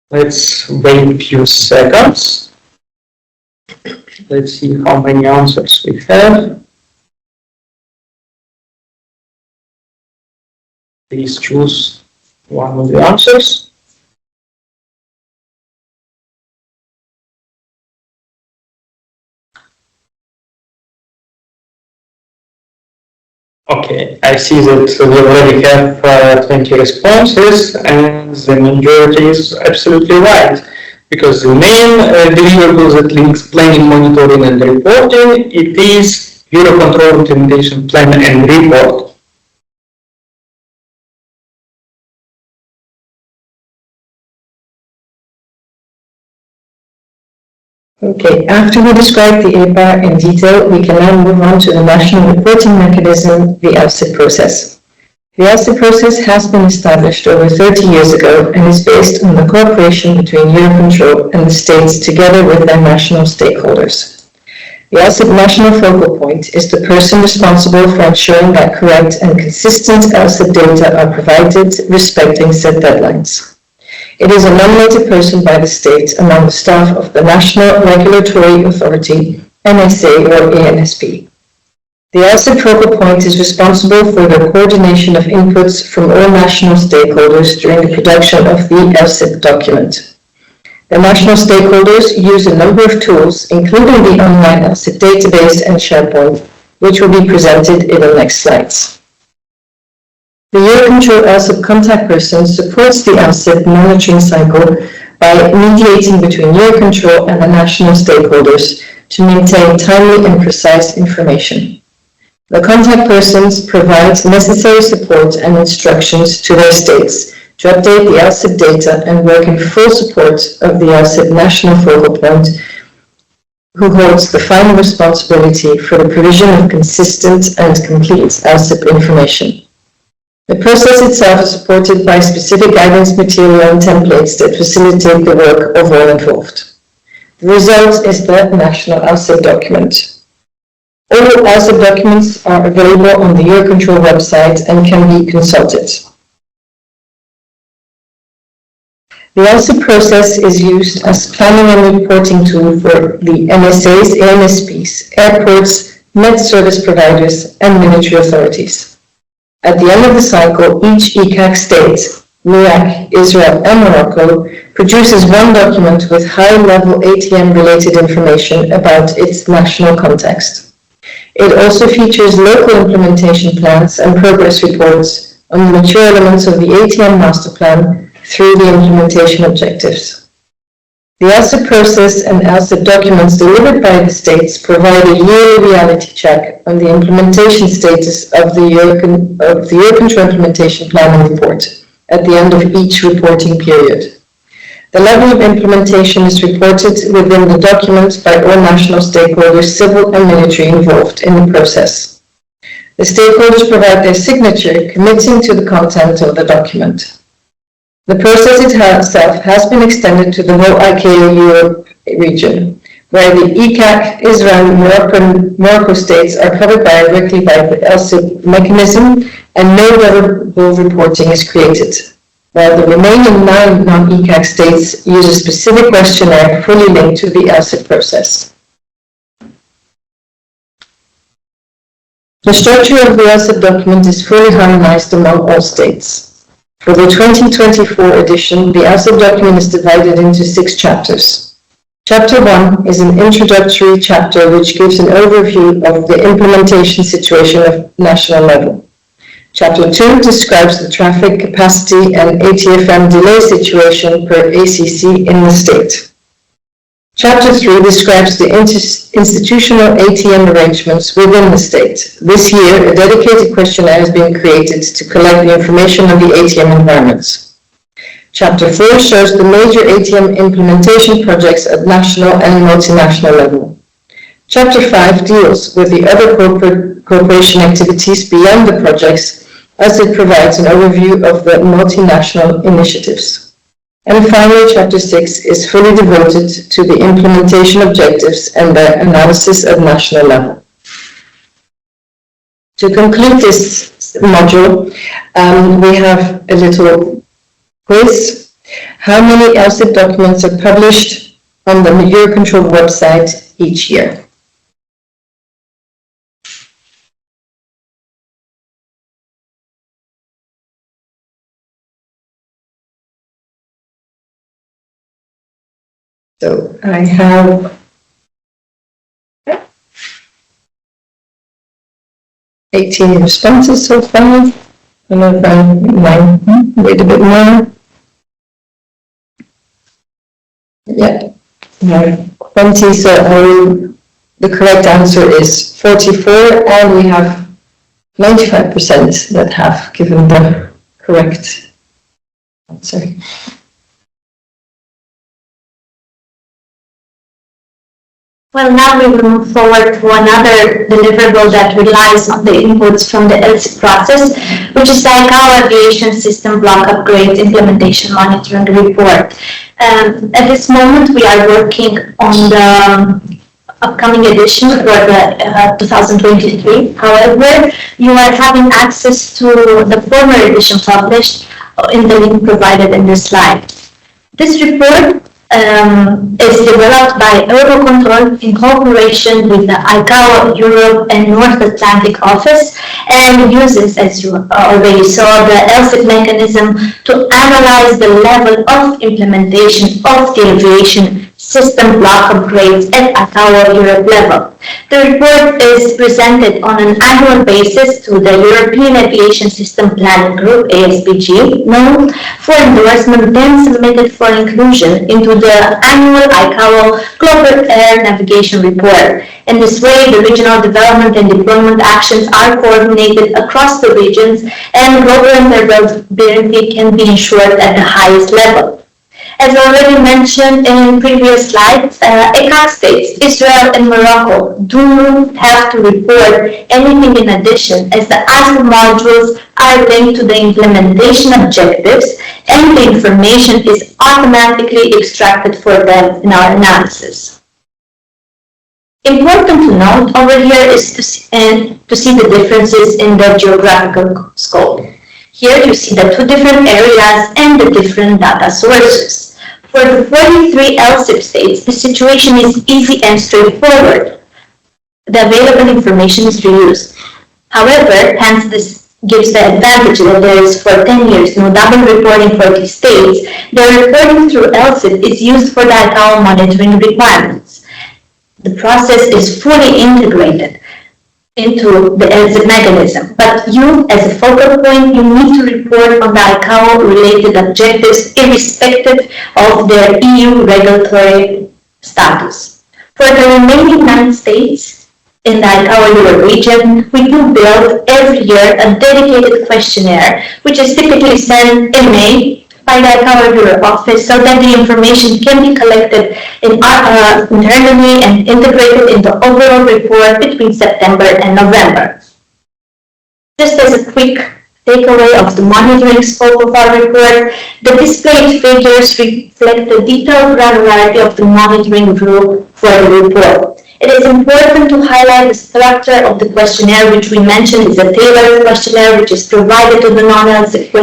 Let's wait a few seconds. Let's see how many answers we have. Please choose one of the answers. Okay, I see that we already have 20 responses, and the majority is absolutely right, because the main deliverable that links planning, monitoring, and reporting, it is EUROCONTROL implementation plan and report. Okay, after we describe the EPA in detail, we can now move on to the national reporting mechanism, the LSSIP process. The LSSIP process has been established over 30 years ago and is based on the cooperation between EUROCONTROL and the states together with their national stakeholders. The LSSIP national focal point is the person responsible for ensuring that correct and consistent LSSIP data are provided respecting set deadlines. It is a nominated person by the state among the staff of the National Regulatory Authority, NSA or ANSP. The LSSIP focal point is responsible for the coordination of inputs from all national stakeholders during the production of the LSSIP document. The national stakeholders use a number of tools, including the online LSSIP database and SharePoint, which will be presented in the next slides. The EUROCONTROL LSSIP contact person supports the LSSIP monitoring cycle by mediating between EUROCONTROL and the national stakeholders to maintain timely and precise information. The contact persons provide necessary support and instructions to their states to update the LSSIP data and work in full support of the LSSIP national focal point, who holds the final responsibility for the provision of consistent and complete LSSIP information. The process itself is supported by specific guidance material and templates that facilitate the work of all involved. The result is the national LSSIP document. All LSSIP documents are available on the EUROCONTROL website and can be consulted. The LSSIP process is used as planning and reporting tool for the NSAs, ANSPs, airports, med service providers, and military authorities. At the end of the cycle, each ECAC state, Iraq, Israel, and Morocco, produces one document with high-level ATM-related information about its national context. It also features local implementation plans and progress reports on the mature elements of the ATM master plan through the implementation objectives. The LSSIP process and LSSIP documents delivered by the states provide a yearly reality check on the implementation status of the EUROCONTROL implementation plan and report at the end of each reporting period. The level of implementation is reported within the document by all national stakeholders, civil and military, involved in the process. The stakeholders provide their signature committing to the content of the document. The process itself has been extended to the whole ICAO Europe region, where the ECAC, Israel, and Morocco states are covered directly by the LSSIP mechanism and no deliverable reporting is created, while the remaining 9 non-ECAC states use a specific questionnaire fully linked to the LSSIP process. The structure of the LSSIP document is fully harmonized among all states. For the 2024 edition, the LSSIP document is divided into 6 chapters. Chapter 1 is an introductory chapter which gives an overview of the implementation situation at national level. Chapter 2 describes the traffic capacity and ATFM delay situation per ACC in the state. Chapter 3 describes the institutional ATM arrangements within the state. This year, a dedicated questionnaire has been created to collect the information on the ATM environments. Chapter 4 shows the major ATM implementation projects at national and multinational level. Chapter 5 deals with the other cooperation activities beyond the projects, as it provides an overview of the multinational initiatives. And finally, Chapter 6 is fully devoted to the implementation objectives and their analysis at national level. To conclude this module, we have a little quiz. How many LSSIP documents are published on the EUROCONTROL website each year? So I have 18 responses so far. And I've wait a bit more. Yeah, 20. So the correct answer is 44, and we have 95% that have given the correct answer. Well, now we will move forward to another deliverable that relies on the inputs from the LSSIP process, which is the ICAO Aviation System Block Upgrade Implementation Monitoring Report. At this moment, we are working on the upcoming edition for the 2023. However, you are having access to the former edition published in the link provided in this slide. This report is developed by EUROCONTROL in cooperation with the ICAO Europe and North Atlantic Office and uses, as you already saw, the LSSIP mechanism to analyze the level of implementation of the aviation system block upgrades at ICAO Europe level. The report is presented on an annual basis to the European Aviation System Planning Group, ASPG, known for endorsement, then submitted for inclusion into the annual ICAO Global Air Navigation Report. In this way, the regional development and deployment actions are coordinated across the regions and global interoperability can be ensured at the highest level. As already mentioned in previous slides, ECA states Israel and Morocco do not have to report anything in addition, as the ISO modules are linked to the implementation objectives and the information is automatically extracted for them in our analysis. Important to note over here is to see the differences in the geographical scope. Here you see the two different areas and the different data sources. For the 43 LSSIP states, the situation is easy and straightforward. The available information is reused. However, hence this gives the advantage that there is for 10 years no double reporting for these states. The reporting through LSSIP is used for the ICAO monitoring requirements. The process is fully integrated into the LSSIP mechanism, but you, as a focal point, you need to report on the ICAO-related objectives irrespective of their EU regulatory status. For the remaining 9 states in the ICAO Euro region, we do build every year a dedicated questionnaire, which is typically sent in May by the ICAO Euro office so that the information can be collected internally and integrated in the overall report between September and November. Just as a quick takeaway of the monitoring scope of our report, the displayed figures reflect the detailed granularity of the monitoring group for the report. It is important to highlight the structure of the questionnaire, which we mentioned is a tailored questionnaire which is provided to the non-LSSIP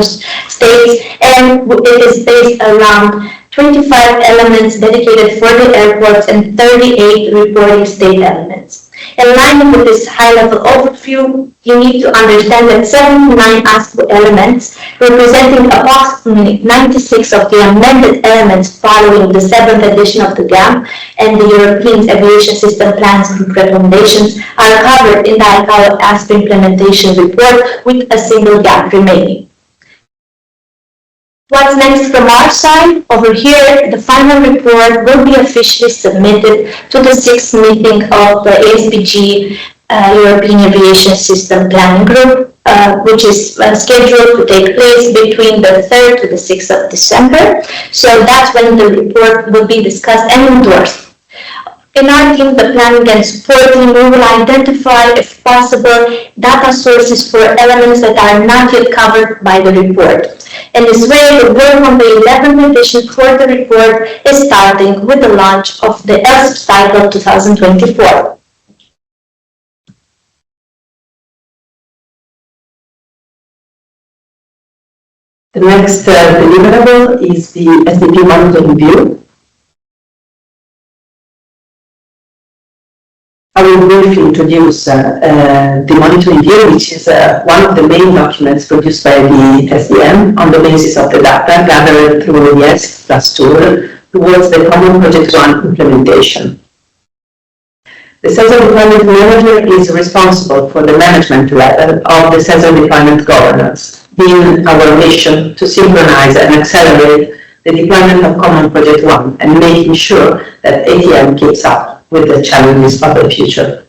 states, and it is based around 25 elements dedicated for the airports and 38 reporting state elements. In line with this high-level overview, you need to understand that 79 ASCO elements, representing approximately 96 of the amended elements following the 7th edition of the GAM and the European Aviation System Plans Group recommendations, are covered in the ICAO ASP implementation report with a single gap remaining. What's next from our side? Over here, the final report will be officially submitted to the 6th meeting of the ASPG European Aviation System Planning Group, which is scheduled to take place between the 3rd to the 6th of December. So that's when the report will be discussed and endorsed. In our team, the planning and support team, we will identify, if possible, data sources for elements that are not yet covered by the report. In this way, the work on the 11th edition for the report is starting with the launch of the LSSIP cycle 2024. The next deliverable is the SAP monitoring view. I will briefly introduce the monitoring view, which is one of the main documents produced by the SDM on the basis of the data gathered through the S+ tool towards the Common Project 1 implementation. The Sensor Deployment Manager is responsible for the management level of the sensor deployment governance, being our mission to synchronize and accelerate the deployment of Common Project 1 and making sure that ATM keeps up with the challenges of the future.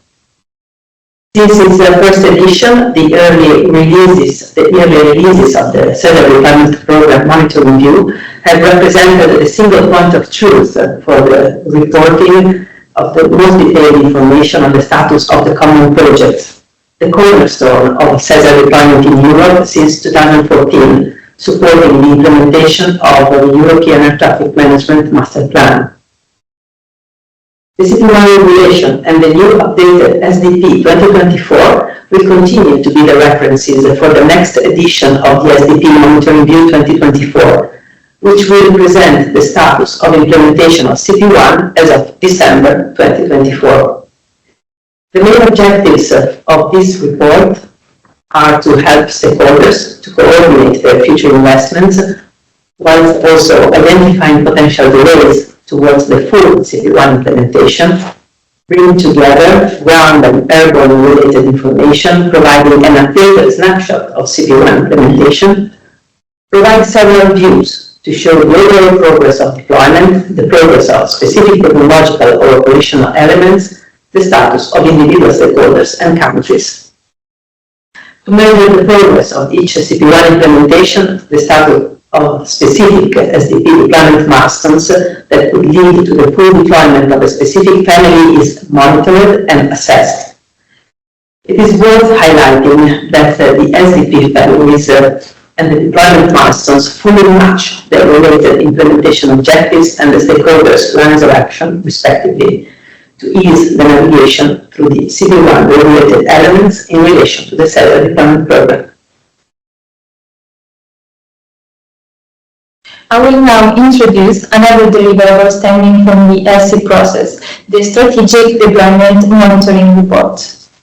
Since its first edition, the early releases of the Sensor Deployment Program Monitoring View have represented a single point of truth for the reporting of the most detailed information on the status of the common projects, the cornerstone of CESAR deployment in Europe since 2014, supporting the implementation of the European Air Traffic Management Master Plan. The CP1 regulation and the new updated SDP 2024 will continue to be the references for the next edition of the SDP Monitoring View 2024, which will present the status of implementation of CP1 as of December 2024. The main objectives of this report are to help stakeholders to coordinate their future investments, whilst also identifying potential delays towards the full CP1 implementation, bring together ground and airborne related information, providing an updated snapshot of CP1 implementation, provide several views to show the overall progress of deployment, the progress of specific technological or operational elements, the status of individual stakeholders and countries. To measure the progress of each CP1 implementation, the status of specific SDP deployment milestones that could lead to the full deployment of a specific family is monitored and assessed. It is worth highlighting that the SDP families and the deployment milestones fully match the related implementation objectives and the stakeholders' lines of action, respectively, to ease the navigation through the CP1 regulated elements in relation to the CESAR deployment program. I will now introduce another deliverable stemming from the LSSIP process, the Strategic Deployment Monitoring Report.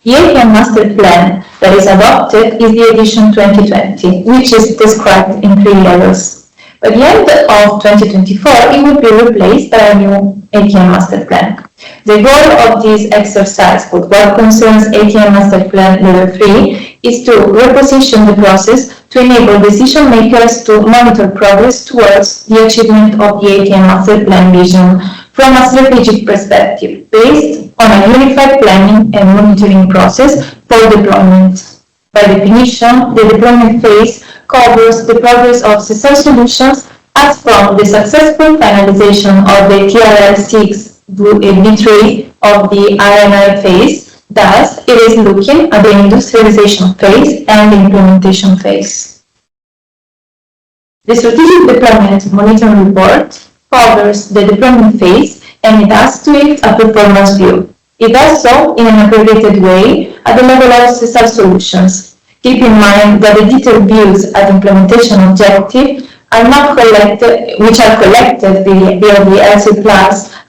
The APM Master Plan that is adopted is the edition 2020, which is described in 3 levels. By the end of 2024, it will be replaced by a new APM Master Plan. The goal of this exercise, for what concerns APM Master Plan Level 3, is to reposition the process to enable decision makers to monitor progress towards the achievement of the APM Master Plan vision from a strategic perspective, based on a unified planning and monitoring process for deployment. By definition, the deployment phase covers the progress of CESAR solutions as from the successful finalization of the TRL6 V3 of the RNI phase. Thus, it is looking at the industrialization phase and the implementation phase. The Strategic Deployment Monitoring Report covers the deployment phase and it adds to it a performance view. It does so in an aggregated way at the level of CESAR solutions. Keep in mind that the detailed views at implementation objective are not collected, which are collected via the LSSIP+,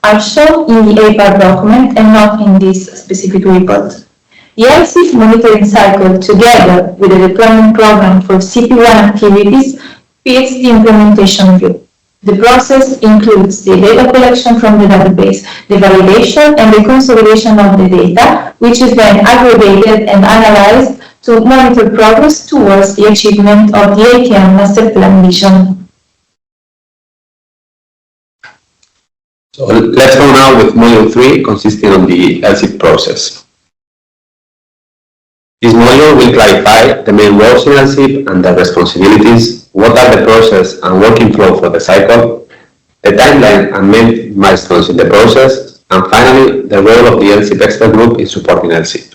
are shown in the APAR document and not in this specific report. The LSSIP monitoring cycle, together with the deployment program for CP1 activities, fits the implementation view. The process includes the data collection from the database, the validation and the consolidation of the data, which is then aggregated and analyzed to monitor progress towards the achievement of the APM Master Plan vision. So let's go now with Module 3, consisting of the LSSIP process. This module will clarify the main roles in LSSIP and their responsibilities, what are the process and working flow for the cycle, the timeline and main milestones in the process, and finally, the role of the LSSIP expert group in supporting LSSIP.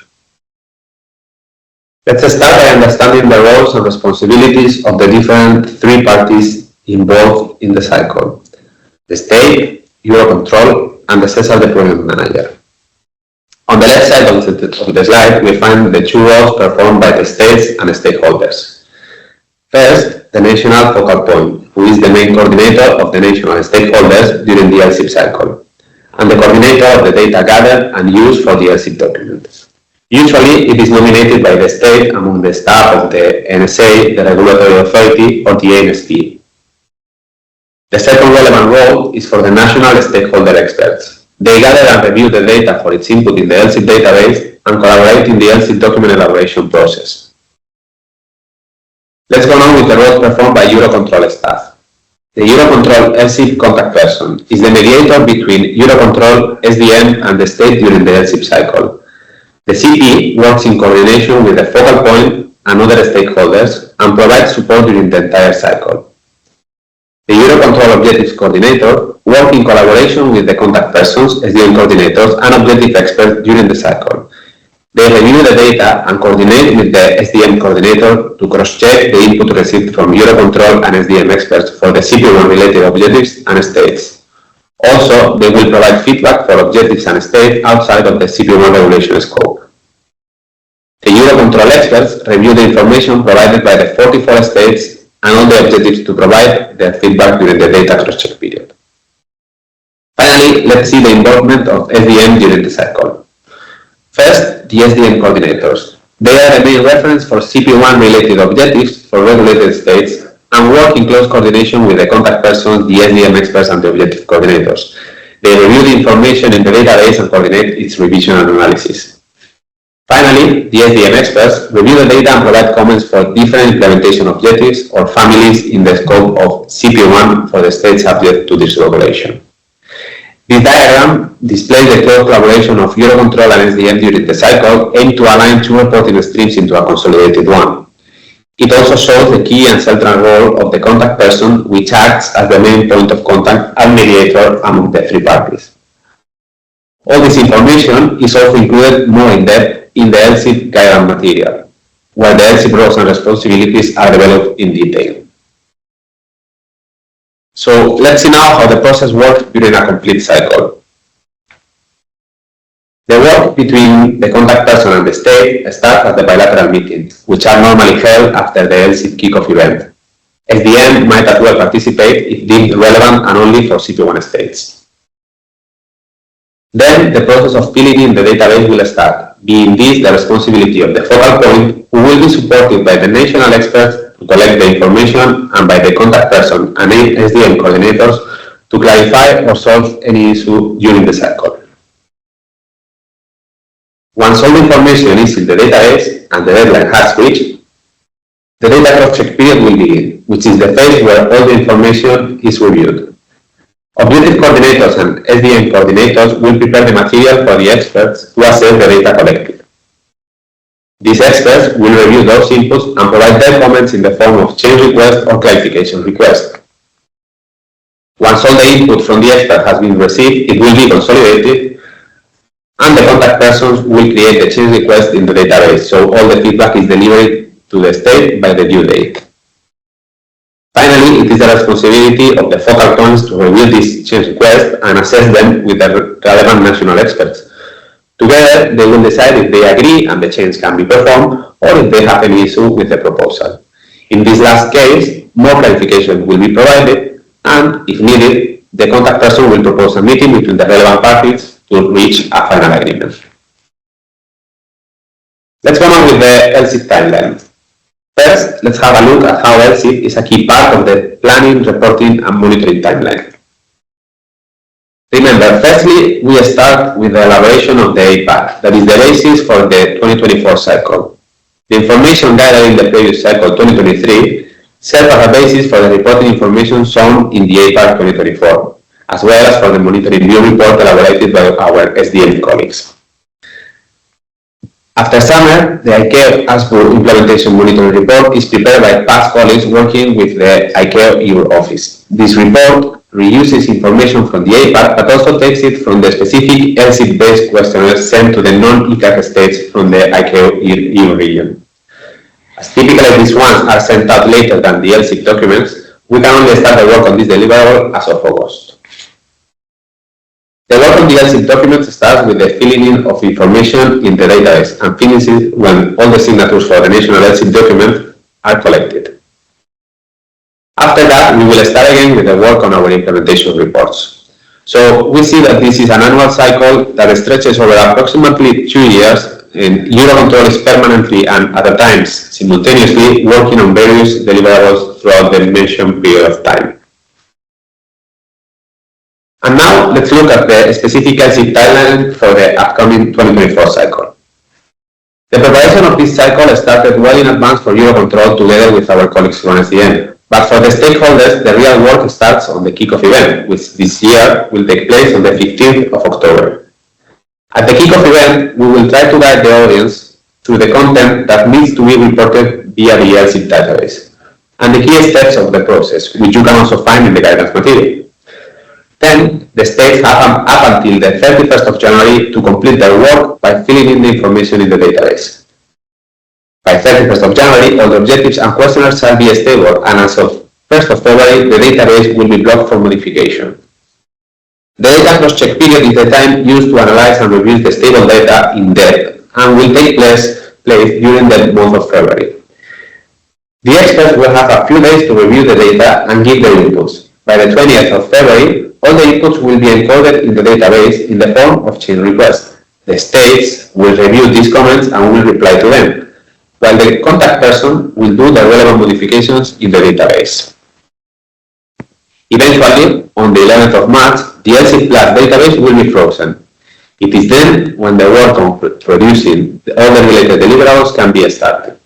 Let's start by understanding the roles and responsibilities of the different 3 parties involved in the cycle: the state, EUROCONTROL, and the CESAR Deployment Manager. On the left side of the slide, we find the 2 roles performed by the states and stakeholders. First, the national focal point, who is the main coordinator of the national stakeholders during the LSSIP cycle, and the coordinator of the data gathered and used for the LSSIP document. Usually, it is nominated by the state among the staff of the NSA, the regulatory authority, or the ANSP. The second relevant role is for the national stakeholder experts. They gather and review the data for its input in the LSSIP database and collaborate in the LSSIP document elaboration process. Let's go on with the roles performed by EUROCONTROL staff. The EUROCONTROL LSSIP contact person is the mediator between EUROCONTROL, SDM, and the state during the LSSIP cycle. The CP works in coordination with the focal point and other stakeholders and provides support during the entire cycle. The EUROCONTROL Objectives Coordinator works in collaboration with the contact persons, SDM coordinators, and objective experts during the cycle. They review the data and coordinate with the SDM coordinator to cross-check the input received from EUROCONTROL and SDM experts for the CP1 related objectives and states. Also, they will provide feedback for objectives and states outside of the CP1 regulation scope. The EUROCONTROL experts review the information provided by the 44 states and all the objectives to provide their feedback during the data cross-check period. Finally, let's see the involvement of SDM during the cycle. First, the SDM coordinators. They are the main reference for CP1 related objectives for regulated states and work in close coordination with the contact persons, the SDM experts, and the objective coordinators. They review the information in the database and coordinate its revision and analysis. Finally, the SDM experts review the data and provide comments for different implementation objectives or families in the scope of CP1 for the states subject to this regulation. This diagram displays the close collaboration of EUROCONTROL and SDM during the cycle, aimed to align two reporting streams into a consolidated one. It also shows the key and central role of the contact person, which acts as the main point of contact and mediator among the three parties. All this information is also included more in depth in the LSSIP guidance material, where the LSSIP roles and responsibilities are developed in detail. So let's see now how the process works during a complete cycle. The work between the contact person and the state starts at the bilateral meetings, which are normally held after the LSSIP kickoff event. SDM might as well participate if deemed relevant and only for CP1 states. Then the process of filling in the database will start, being this the responsibility of the focal point, who will be supported by the national experts to collect the information and by the contact person and SDM coordinators to clarify or solve any issue during the cycle. Once all the information is in the database and the deadline has reached, the data cross-check period will begin, which is the phase where all the information is reviewed. Objective coordinators and SDM coordinators will prepare the material for the experts to assess the data collected. These experts will review those inputs and provide their comments in the form of change request or clarification request. Once all the input from the expert has been received, it will be consolidated, and the contact persons will create the change request in the database, so all the feedback is delivered to the state by the due date. Finally, it is the responsibility of the focal points to review these change requests and assess them with the relevant national experts. Together, they will decide if they agree and the change can be performed, or if they have any issue with the proposal. In this last case, more clarification will be provided, and if needed, the contact person will propose a meeting between the relevant parties to reach a final agreement. Let's go on with the LSSIP timeline. First, let's have a look at how LSSIP is a key part of the planning, reporting, and monitoring timeline. Remember, firstly, we start with the elaboration of the APAC, that is the basis for the 2024 cycle. The information gathered in the previous cycle, 2023, serves as a basis for the reporting information shown in the APAC 2024, as well as for the monitoring view report elaborated by our SDM colleagues. After summer, the ICAO ASPUR Implementation Monitoring Report is prepared by past colleagues working with the ICAO EU office. This report reuses information from the APAC, but also takes it from the specific LSSIP-based questionnaires sent to the non-ICAC states from the ICAO EU region. As typically these ones are sent out later than the LSSIP documents, we can only start the work on this deliverable as of August. The work on the LSSIP documents starts with the filling in of information in the database and finishes when all the signatures for the national LSSIP document are collected. After that, we will start again with the work on our implementation reports. So we see that this is an annual cycle that stretches over approximately 2 years, and EUROCONTROL is permanently and at times simultaneously working on various deliverables throughout the mentioned period of time. And now let's look at the specific LSSIP timeline for the upcoming 2024 cycle. The preparation of this cycle started well in advance for EUROCONTROL together with our colleagues from SDM. But for the stakeholders, the real work starts on the kickoff event, which this year will take place on the 15th of October. At the kickoff event, we will try to guide the audience through the content that needs to be reported via the LSSIP database. and the key steps of the process, which you can also find in the guidance material. Then, the states have up until the 31st of January to complete their work by filling in the information in the database. By 31st of January, all the objectives and questionnaires shall be stable, and as of 1st of February, the database will be blocked for modification. The data cross-check period is the time used to analyze and review the stable data in depth, and will take place during the month of February. The experts will have a few days to review the data and give their inputs. By the 20th of February, all the inputs will be encoded in the database in the form of change requests. The states will review these comments and will reply to them, while the contact person will do the relevant modifications in the database. Eventually, on the 11th of March, the LSSIP+ database will be frozen. It is then when the work on producing all the related deliverables can be started.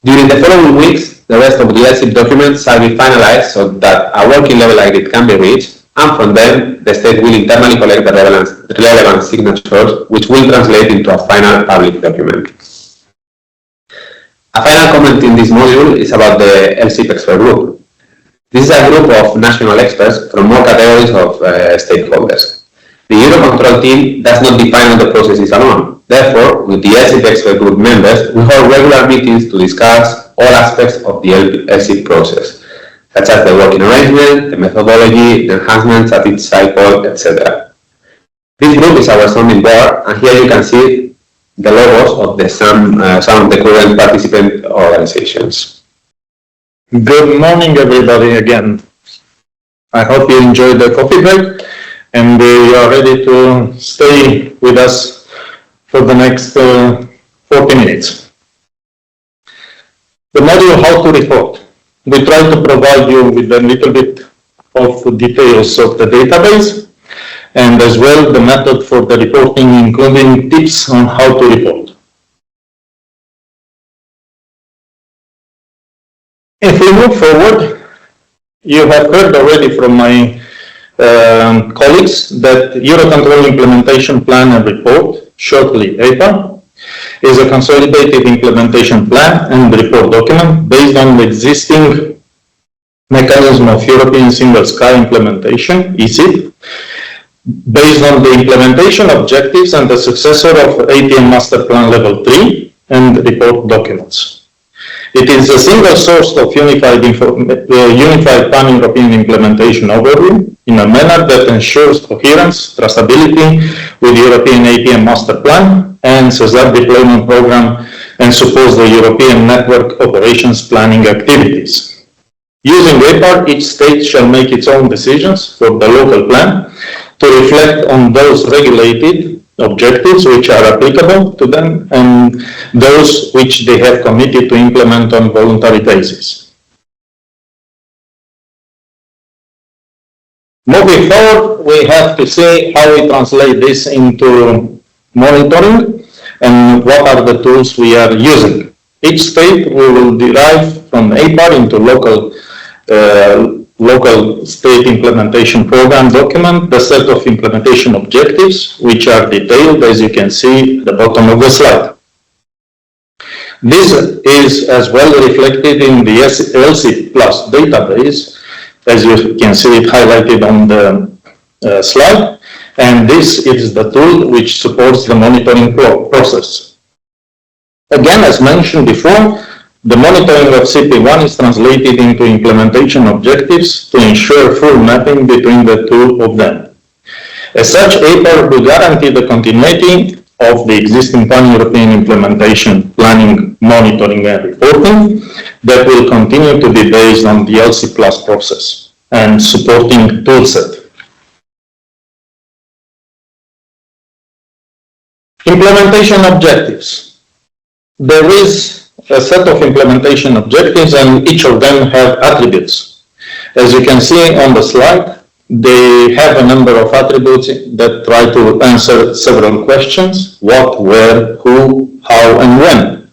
During the following weeks, the rest of the LSSIP documents shall be finalized so that a working level like it can be reached, and from them, the state will internally collect the relevant signatures, which will translate into a final public document. A final comment in this module is about the LSSIP expert group. This is a group of national experts from all categories of stakeholders. The EUROCONTROL team does not define all the processes alone. Therefore, with the LSSIP expert group members, we hold regular meetings to discuss all aspects of the LSSIP process, such as the working arrangement, the methodology, the enhancements at each cycle, etc. This group is our sounding board, and here you can see the logos of some of the current participant organizations. Good morning, everybody, again. I hope you enjoyed the coffee break and you are ready to stay with us for the next 40 minutes. The module How to Report. We try to provide you with a little bit of details of the database and as well the method for the reporting, including tips on how to report. If we move forward, you have heard already from my colleagues that EUROCONTROL Implementation Plan and Report, shortly EIPA, is a consolidated implementation plan and report document based on the existing mechanism of European Single Sky Implementation, ESIP, based on the implementation objectives and the successor of ATM Master Plan Level 3 and report documents. It is a single source of unified pan-European implementation overview in a manner that ensures coherence, traceability with European APM Master Plan and CESAR deployment program and supports the European network operations planning activities. Using EPAR, each state shall make its own decisions for the local plan to reflect on those regulated objectives which are applicable to them and those which they have committed to implement on voluntary basis. Moving forward, we have to see how we translate this into monitoring and what are the tools we are using. Each state we will derive from EPAR into local state implementation program document, the set of implementation objectives, which are detailed as you can see at the bottom of the slide. This is as well reflected in the LSSIP+ database, as you can see it highlighted on the slide, and this is the tool which supports the monitoring process. Again, as mentioned before, the monitoring of CP1 is translated into implementation objectives to ensure full mapping between the two of them. As such, EPAR will guarantee the continuity of the existing pan-European implementation planning, monitoring and reporting that will continue to be based on the LSSIP+ process and supporting toolset. Implementation objectives. There is a set of implementation objectives and each of them have attributes. As you can see on the slide, they have a number of attributes that try to answer several questions: what, where, who, how, and when.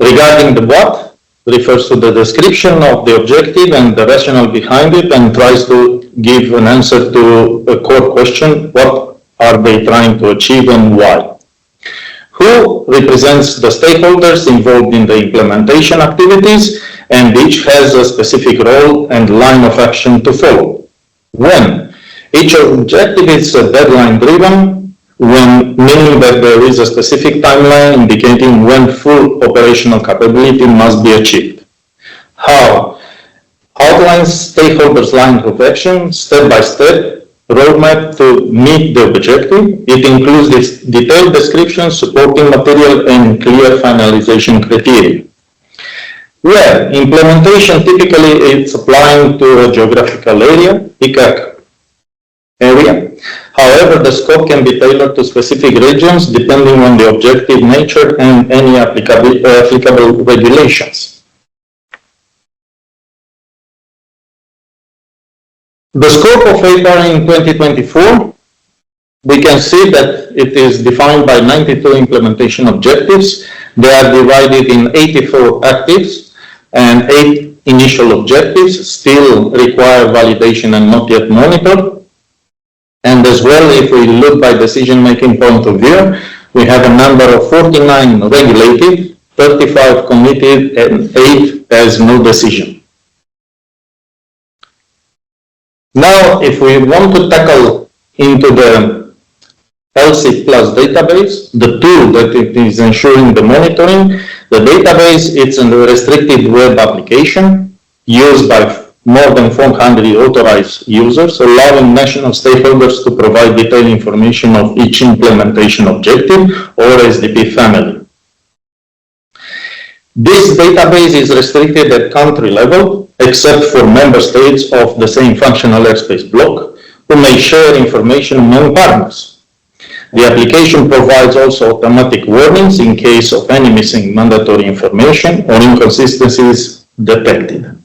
Regarding the what, refers to the description of the objective and the rationale behind it and tries to give an answer to a core question: what are they trying to achieve and why? Who represents the stakeholders involved in the implementation activities and each has a specific role and line of action to follow. When each objective is deadline driven, meaning that there is a specific timeline indicating when full operational capability must be achieved. How? Outlines stakeholders' line of action, step-by-step, roadmap to meet the objective. It includes this detailed description, supporting material, and clear finalization criteria. Where implementation typically is applying to a geographical area, ICAC area. However, the scope can be tailored to specific regions depending on the objective nature and any applicable regulations. The scope of APAR in 2024, we can see that it is defined by 92 implementation objectives. They are divided in 84 actives and 8 initial objectives, still require validation and not yet monitored. And as well, if we look by decision-making point of view, we have a number of 49 regulated, 35 committed, and 8 as no decision. Now, if we want to tackle into the LSSIP+ database, the tool that it is ensuring the monitoring, the database, it's a restricted web application used by more than 400 authorized users, allowing national stakeholders to provide detailed information of each implementation objective or SDP family. This database is restricted at country level, except for member states of the same functional airspace block, who may share information among partners. The application provides also automatic warnings in case of any missing mandatory information or inconsistencies detected.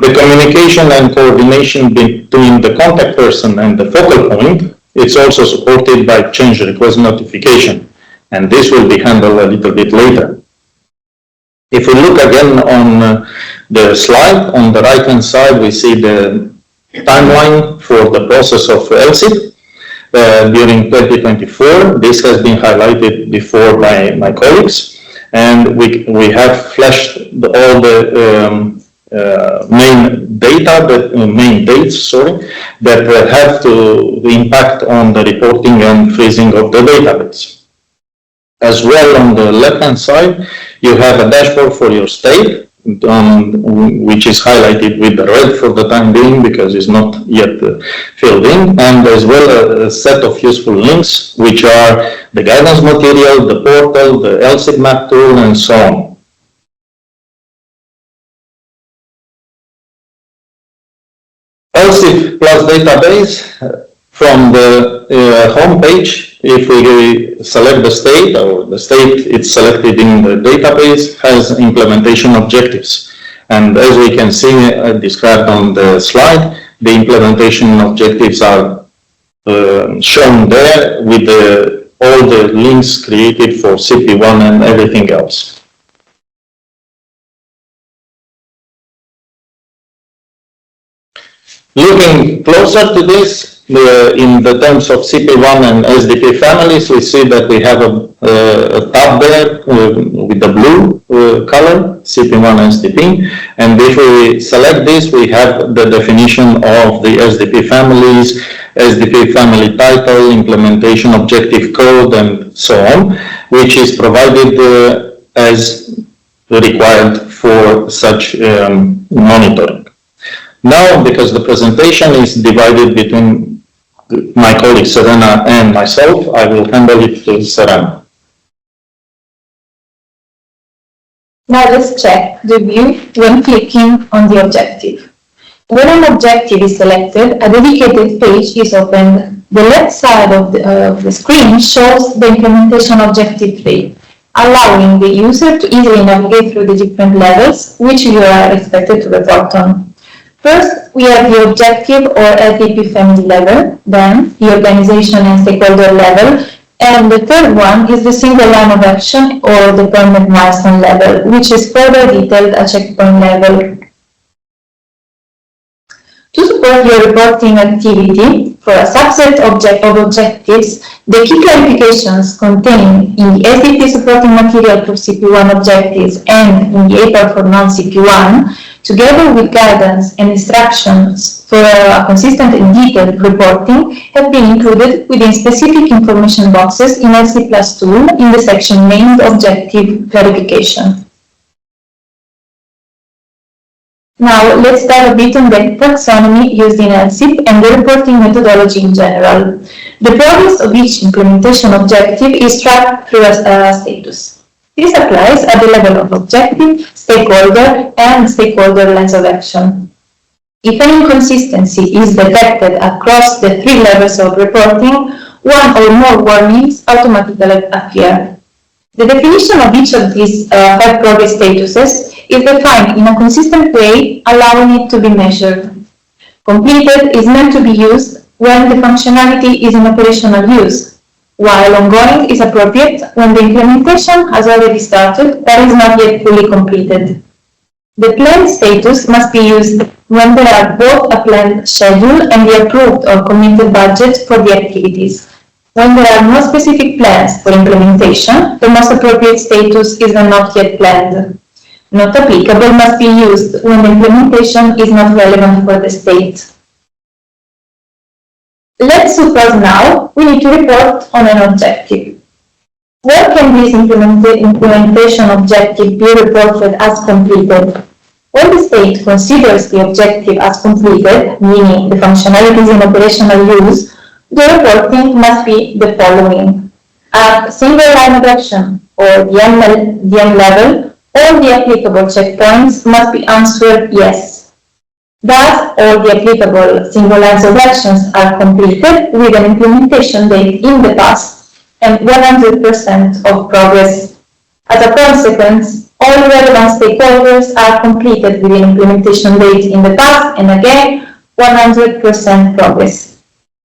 The communication and coordination between the contact person and the focal point, it's also supported by change request notification, and this will be handled a little bit later. If we look again on the slide, on the right-hand side, we see the timeline for the process of LSSIP during 2024. This has been highlighted before by my colleagues, and we have flashed all the main dates that have to impact on the reporting and freezing of the database. As well, on the left-hand side, you have a dashboard for your state, which is highlighted with the red for the time being because it's not yet filled in, and as well a set of useful links, which are the guidance material, the portal, the LSSIP map tool, and so on. LSSIP+ database, from the home page, if we select the state, or the state it's selected in the database, has implementation objectives. And as we can see described on the slide, the implementation objectives are shown there with all the links created for CP1 and everything else. Looking closer to this, in the terms of CP1 and SDP families, we see that we have a tab there with the blue color, CP1 SDP, and if we select this, we have the definition of the SDP families, SDP family title, implementation objective code, and so on, which is provided as required for such monitoring. Now, because the presentation is divided between my colleague Serena and myself, I will handle it to Serena. Now let's check the view when clicking on the objective. When an objective is selected, a dedicated page is opened. The left side of the screen shows the implementation objective tree, allowing the user to easily navigate through the different levels which you are expected to report on. First, we have the objective or SDP family level, then the organization and stakeholder level, and the third one is the single line of action or the deployment milestone level, which is further detailed at checkpoint level. To support your reporting activity for a subset of objectives, the key clarifications contained in the SDP supporting material for CP1 objectives and in the APAR for non-CP1, together with guidance and instructions for a consistent and detailed reporting, have been included within specific information boxes in LSSIP+ tool in the section named Objective Clarification. Now, let's dive a bit on the taxonomy used in LSSIP and the reporting methodology in general. The progress of each implementation objective is tracked through a status. This applies at the level of objective, stakeholder, and stakeholder lines of action. If an inconsistency is detected across the three levels of reporting, one or more warnings automatically appear. The definition of each of these 5 progress statuses is defined in a consistent way, allowing it to be measured. Completed is meant to be used when the functionality is in operational use, while ongoing is appropriate when the implementation has already started but is not yet fully completed. The planned status must be used when there are both a planned schedule and the approved or committed budget for the activities. When there are no specific plans for implementation, the most appropriate status is the not yet planned. Not applicable must be used when the implementation is not relevant for the state. Let's suppose now we need to report on an objective. Where can this implementation objective be reported as completed? When the state considers the objective as completed, meaning the functionality is in operational use, the reporting must be the following. At a single line of action or the M level, all the applicable checkpoints must be answered yes. Thus, all the applicable single lines of actions are completed with an implementation date in the past and 100% of progress. As a consequence, all relevant stakeholders are completed with an implementation date in the past and again 100% progress.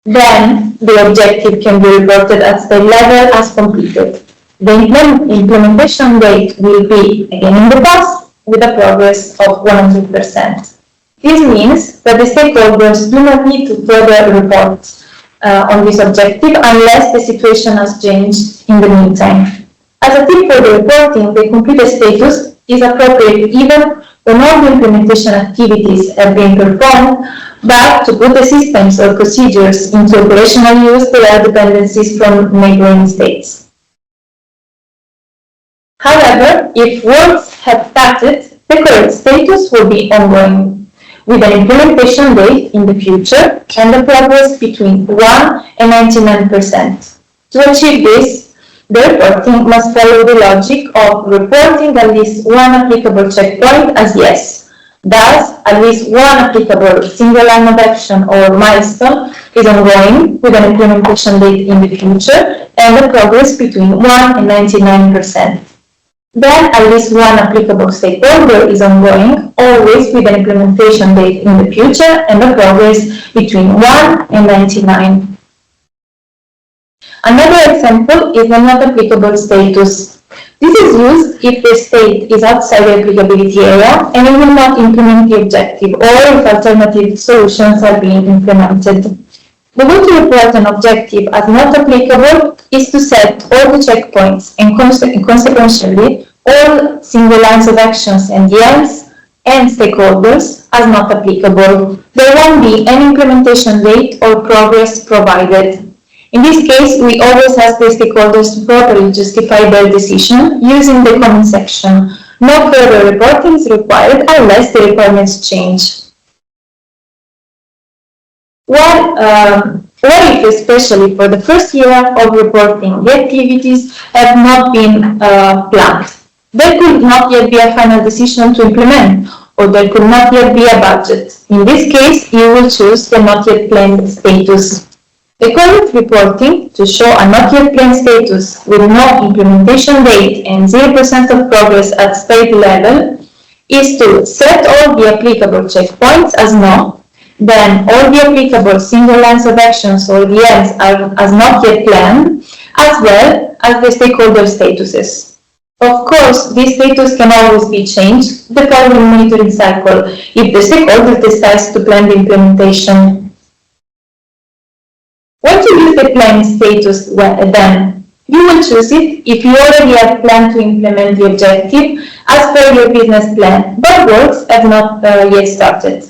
Then, the objective can be reported at state level as completed. The implementation date will be again in the past with a progress of 100%. This means that the stakeholders do not need to further report on this objective unless the situation has changed in the meantime. As a tip for the reporting, the completed status is appropriate even when all the implementation activities have been performed, but to put the systems or procedures into operational use, there are dependencies from neighboring states. However, if works have started, the correct status will be ongoing, with an implementation date in the future and a progress between 1 and 99%. To achieve this, the reporting must follow the logic of reporting at least one applicable checkpoint as yes. Thus, at least one applicable single line of action or milestone is ongoing with an implementation date in the future and a progress between 1 and 99%. Then at least one applicable stakeholder is ongoing, always with an implementation date in the future and a progress between 1 and 99. Another example is the not applicable status. This is used if the state is outside the applicability area and it will not implement the objective, or if alternative solutions are being implemented. The way to report an objective as not applicable is to set all the checkpoints and consequentially all single lines of actions and DLs and stakeholders as not applicable. There won't be any implementation date or progress provided. In this case, we always ask the stakeholders to properly justify their decision using the comment section. No further reporting is required unless the requirements change. What if, especially for the first year of reporting, the activities have not been planned? There could not yet be a final decision to implement, or there could not yet be a budget. In this case, you will choose the not yet planned status. The correct reporting to show a not yet planned status with no implementation date and 0% of progress at state level is to set all the applicable checkpoints as no, then all the applicable single lines of actions or the ends are as not yet planned, as well as the stakeholder statuses. Of course, this status can always be changed the following monitoring cycle if the stakeholder decides to plan the implementation. When to use the planning status then? You will choose it if you already have planned to implement the objective as per your business plan, but works have not yet started.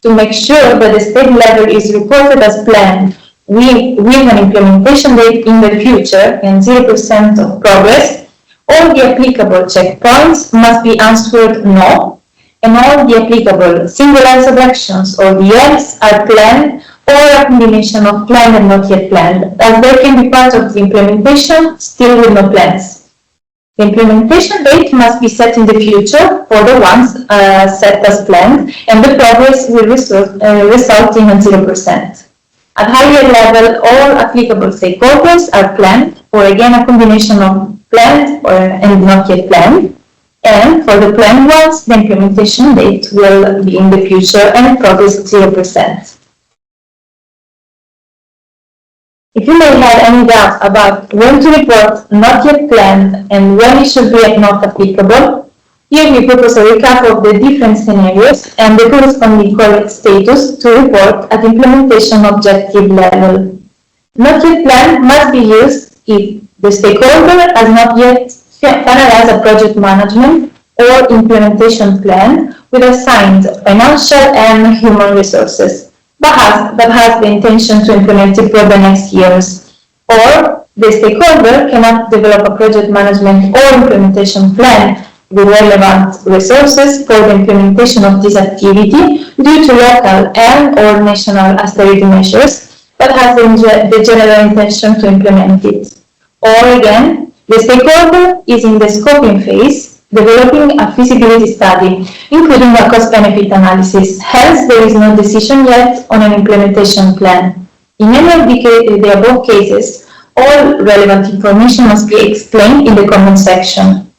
To make sure that the state level is reported as planned with an implementation date in the future and 0% of progress, all the applicable checkpoints must be answered no, and all the applicable single answer actions or DLs are planned or a combination of planned and not yet planned, as they can be part of the implementation still with no plans. The implementation date must be set in the future for the ones set as planned, and the progress will result in a 0%. At higher level, all applicable stakeholders are planned, or again a combination of planned and not yet planned. And for the planned ones, the implementation date will be in the future and progress 0%. If you may have any doubt about when to report not yet planned and when it should be not applicable, here we propose a recap of the different scenarios and the corresponding correct status to report at implementation objective level. Not yet planned must be used if the stakeholder has not yet finalized a project management or implementation plan with assigned financial and human resources, but has the intention to implement it for the next years. Or the stakeholder cannot develop a project management or implementation plan with relevant resources for the implementation of this activity due to local and or national austerity measures, but has the general intention to implement it. Or again, the stakeholder is in the scoping phase, developing a feasibility study, including a cost-benefit analysis. Hence, there is no decision yet on an implementation plan. In any of the above cases, all relevant information must be explained in the comment section.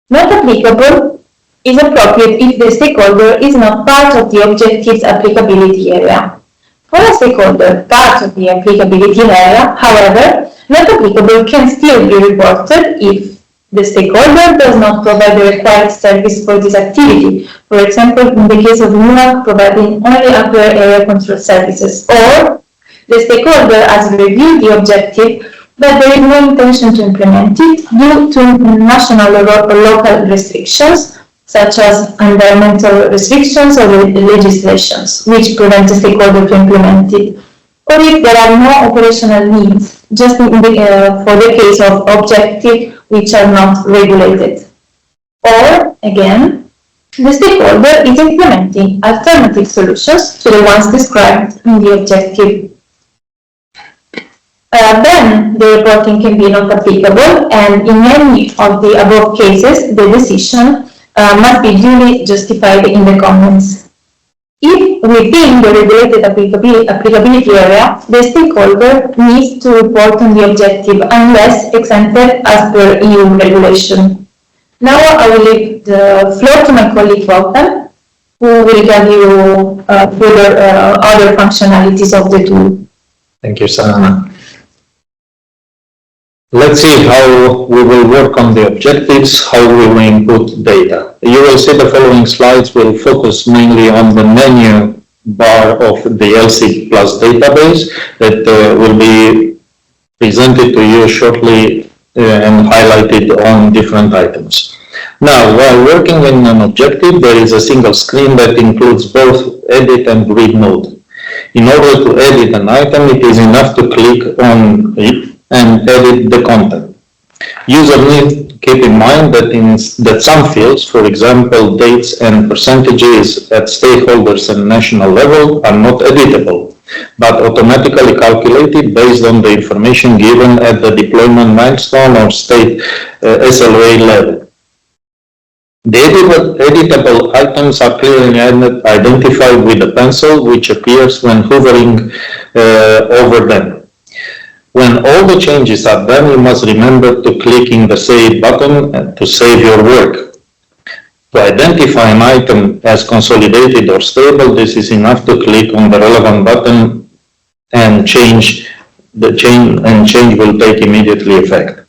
Not applicable is appropriate if the stakeholder is not part of the objective's applicability area. For a stakeholder part of the applicability area, however, not applicable can still be reported if the stakeholder does not provide the required service for this activity. For example, in the case of NUAC providing only upper area control services, or the stakeholder has reviewed the objective but there is no intention to implement it due to national or local restrictions, such as environmental restrictions or legislations, which prevent the stakeholder to implement it. Or if there are no operational needs, just for the case of objectives which are not regulated. Or, again, the stakeholder is implementing alternative solutions to the ones described in the objective. Then the reporting can be not applicable, and in any of the above cases, the decision must be duly justified in the comments. If within the regulated applicability area, the stakeholder needs to report on the objective unless exempted as per EU regulation. Now I will leave the floor to my colleague Wolfgang, who will give you further other functionalities of the tool. Thank you, Sana. Let's see how we will work on the objectives, how we will input data. You will see the following slides will focus mainly on the menu bar of the LSSIP+ database that will be presented to you shortly and highlighted on different items. Now, while working in an objective, there is a single screen that includes both edit and read mode. In order to edit an item, it is enough to click on it and edit the content. Users need to keep in mind that some fields, for example, dates and percentages at stakeholders and national level, are not editable, but automatically calculated based on the information given at the deployment milestone or state SLA level. The editable items are clearly identified with a pencil, which appears when hovering over them. When all the changes are done, you must remember to click in the Save button to save your work. To identify an item as consolidated or stable, this is enough to click on the relevant button and change will take immediately effect.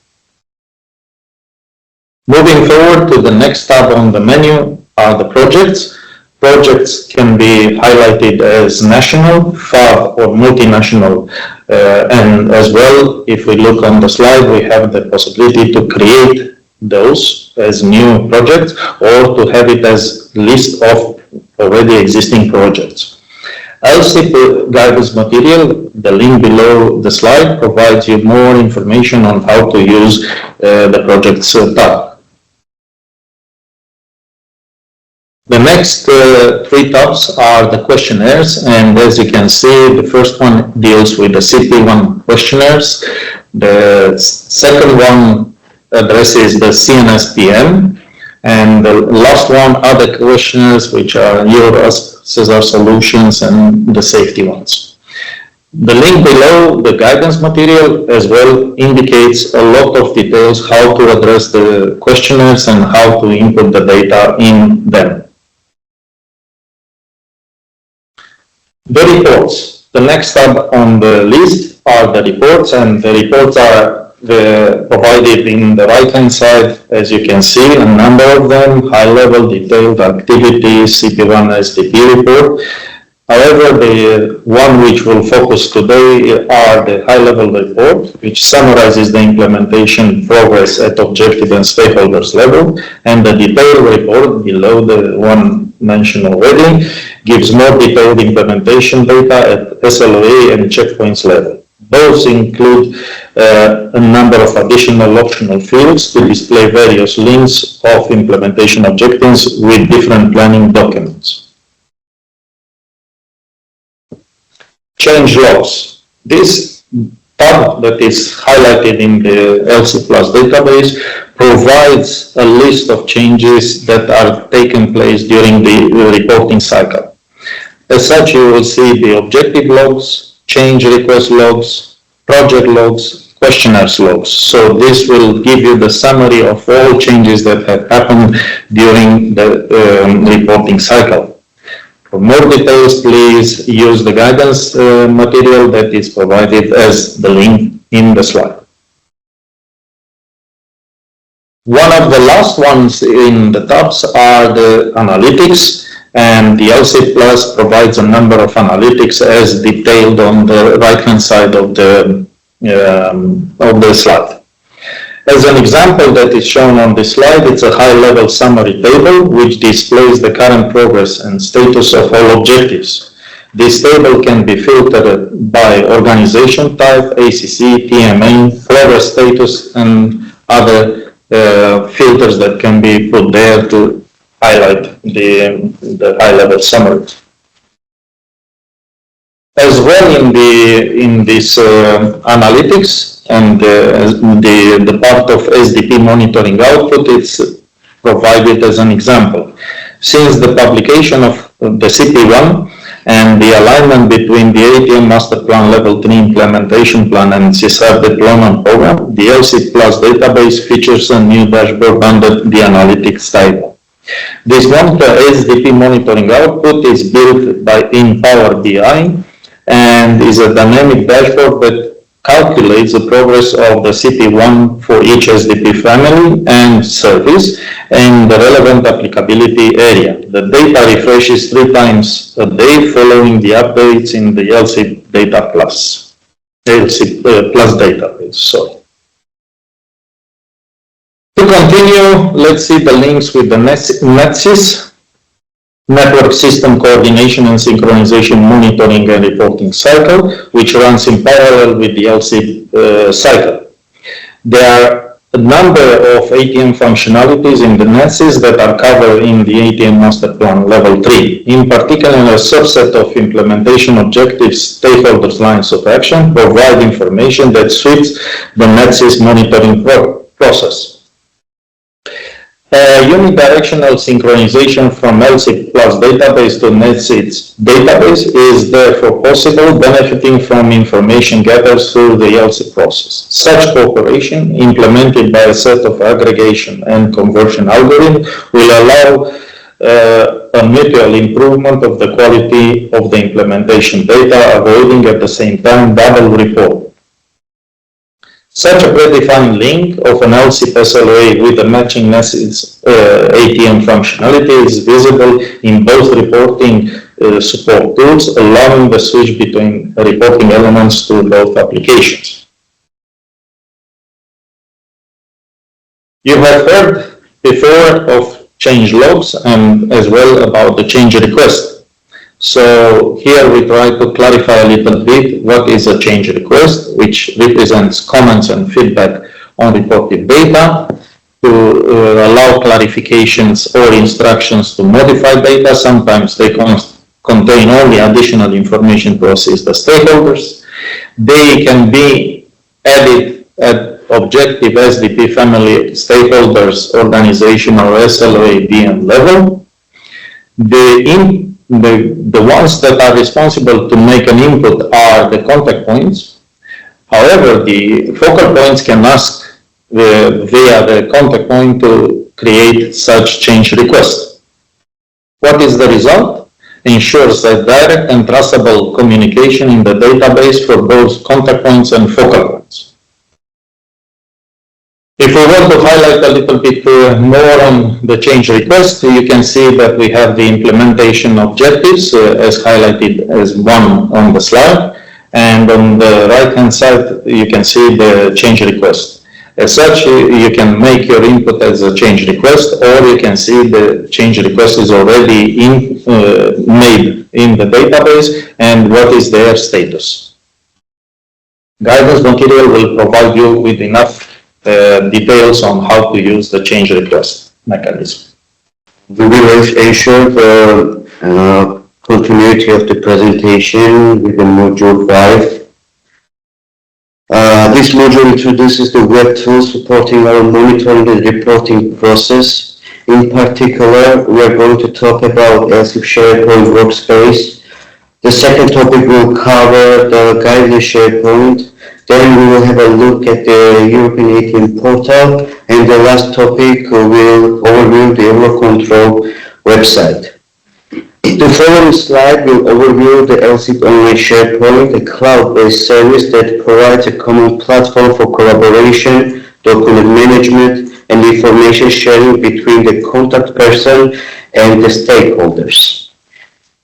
Moving forward to the next tab on the menu are the projects. Projects can be highlighted as national, FAR or multinational, and as well, if we look on the slide, we have the possibility to create those as new projects or to have it as list of already existing projects. LSSIP guidance material, the link below the slide, provides you more information on how to use the projects tab. The next three tabs are the questionnaires, and as you can see, the first one deals with the CP1 questionnaires. The second one addresses the CNSPM, and the last one are the questionnaires, which are EUROCONTROL solutions and the safety ones. The link below the guidance material as well indicates a lot of details how to address the questionnaires and how to input the data in them. The reports. The next tab on the list are the reports, and the reports are provided in the right-hand side. As you can see, a number of them, high-level, detailed activities, CP1 SDP report. However, the one which we'll focus today are the high-level report, which summarizes the implementation progress at objective and stakeholders level, and the detailed report below the one mentioned already gives more detailed implementation data at SLOA and checkpoints level. Both include a number of additional optional fields to display various links of implementation objectives with different planning documents. Change logs. This tab that is highlighted in the LSSIP+ database provides a list of changes that are taking place during the reporting cycle. As such, you will see the objective logs, change request logs, project logs, questionnaires logs. So this will give you the summary of all changes that have happened during the reporting cycle. For more details, please use the guidance material that is provided as the link in the slide. One of the last ones in the tabs are the analytics, and the LSSIP+ provides a number of analytics as detailed on the right-hand side of the slide. As an example that is shown on this slide, it's a high-level summary table which displays the current progress and status of all objectives. This table can be filtered by organization type, ACC, TMA, progress status, and other filters that can be put there to highlight the high-level summary. As well in this analytics and the part of SDP monitoring output, it's provided as an example. Since the publication of the CP1 and the alignment between the ATM Master Plan Level 3 Implementation Plan and CSR Deployment Program, the LSSIP+ database features a new dashboard under the analytics table. This SDP monitoring output is built in Power BI and is a dynamic dashboard that calculates the progress of the CP1 for each SDP family and service and the relevant applicability area. The data refreshes 3 times a day following the updates in the LSSIP Plus database. Sorry. To continue, let's see the links with the NetSys, Network System Coordination and Synchronization Monitoring and Reporting Cycle, which runs in parallel with the LSSIP cycle. There are a number of ATM functionalities in the NetSys that are covered in the ATM Master Plan Level 3. In particular, a subset of implementation objectives, stakeholders' lines of action, provide information that suits the NetSys monitoring process. Unidirectional synchronization from LSSIP+ database to NetSys database is therefore possible, benefiting from information gathered through the LSSIP process. Such cooperation, implemented by a set of aggregation and conversion algorithms, will allow a mutual improvement of the quality of the implementation data, avoiding at the same time double report. Such a predefined link of an LSIP SLA with a matching message ATM functionality is visible in both reporting support tools, allowing the switch between reporting elements to both applications. You have heard before of change logs and as well about the change request. So here we try to clarify a little bit what is a change request, which represents comments and feedback on reported data to allow clarifications or instructions to modify data. Sometimes they contain only additional information to assist the stakeholders. They can be added at objective SDP family stakeholders, organization or SLA DM level. The ones that are responsible to make an input are the contact points. However, the focal points can ask via the contact point to create such change request. What is the result? Ensures a direct and trustable communication in the database for both contact points and focal points. If we want to highlight a little bit more on the change request, you can see that we have the implementation objectives as highlighted as one on the slide. And on the right-hand side, you can see the change request. As such, you can make your input as a change request, or you can see the change request is already made in the database and what is their status. Guidance material will provide you with enough details on how to use the change request mechanism. We will ensure the continuity of the presentation with the module 5. This module introduces the web tools supporting our monitoring and reporting process. In particular, we are going to talk about LSSIP SharePoint Workspace. The second topic will cover the guidance SharePoint. Then we will have a look at the European ATM portal, and the last topic will overview the EUROCONTROL website. The following slide will overview the LSSIP Online SharePoint, a cloud-based service that provides a common platform for collaboration, document management, and information sharing between the contact person and the stakeholders.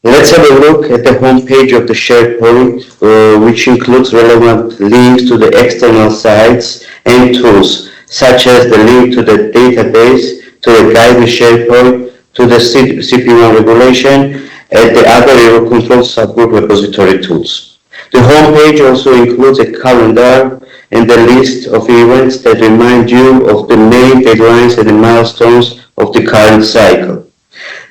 Let's have a look at the home page of the SharePoint, which includes relevant links to the external sites and tools, such as the link to the database, to the guidance SharePoint, to the CP1 regulation, and the other EUROCONTROL subgroup repository tools. The home page also includes a calendar and a list of events that remind you of the main deadlines and the milestones of the current cycle.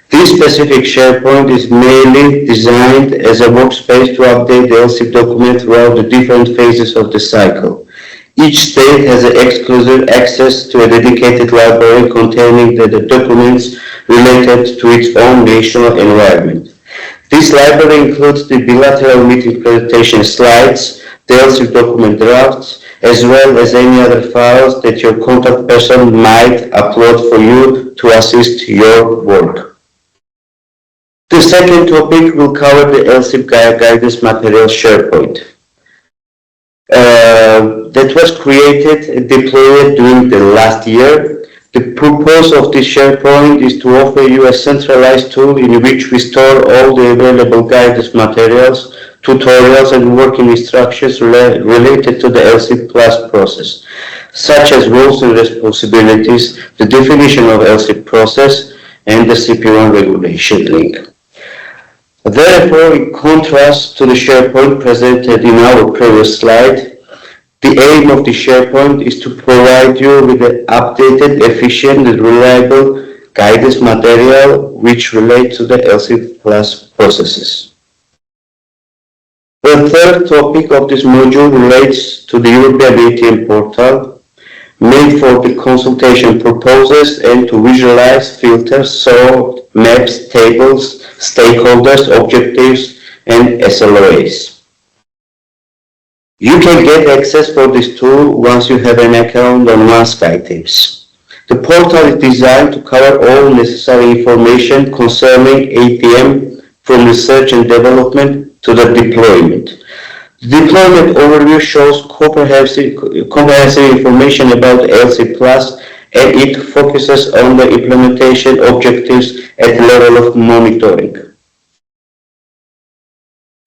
This specific SharePoint is mainly designed as a workspace to update the LSSIP document throughout the different phases of the cycle. Each state has exclusive access to a dedicated library containing the documents related to its own national environment. This library includes the bilateral meeting presentation slides, the LSSIP document drafts, as well as any other files that your contact person might upload for you to assist your work. The second topic will cover the LSSIP guidance material SharePoint. That was created and deployed during the last year. The purpose of this SharePoint is to offer you a centralized tool in which we store all the available guidance materials, tutorials, and working instructions related to the LSSIP+Process, such as roles and responsibilities, the definition of LSSIP process, and the CP1 regulation link. Therefore, in contrast to the SharePoint presented in our previous slide, the aim of the SharePoint is to provide you with an updated, efficient, and reliable guidance material which relate to the LSSIP+ processes. The third topic of this module relates to the European ATM portal, made for the consultation purposes and to visualize, filter, sort, maps, tables, stakeholders, objectives, and SLOAs. You can get access for this tool once you have an account on OneSkyTips. The portal is designed to cover all necessary information concerning ATM from research and development to the deployment. The deployment overview shows comprehensive information about LSSIP Plus, and it focuses on the implementation objectives at the level of monitoring.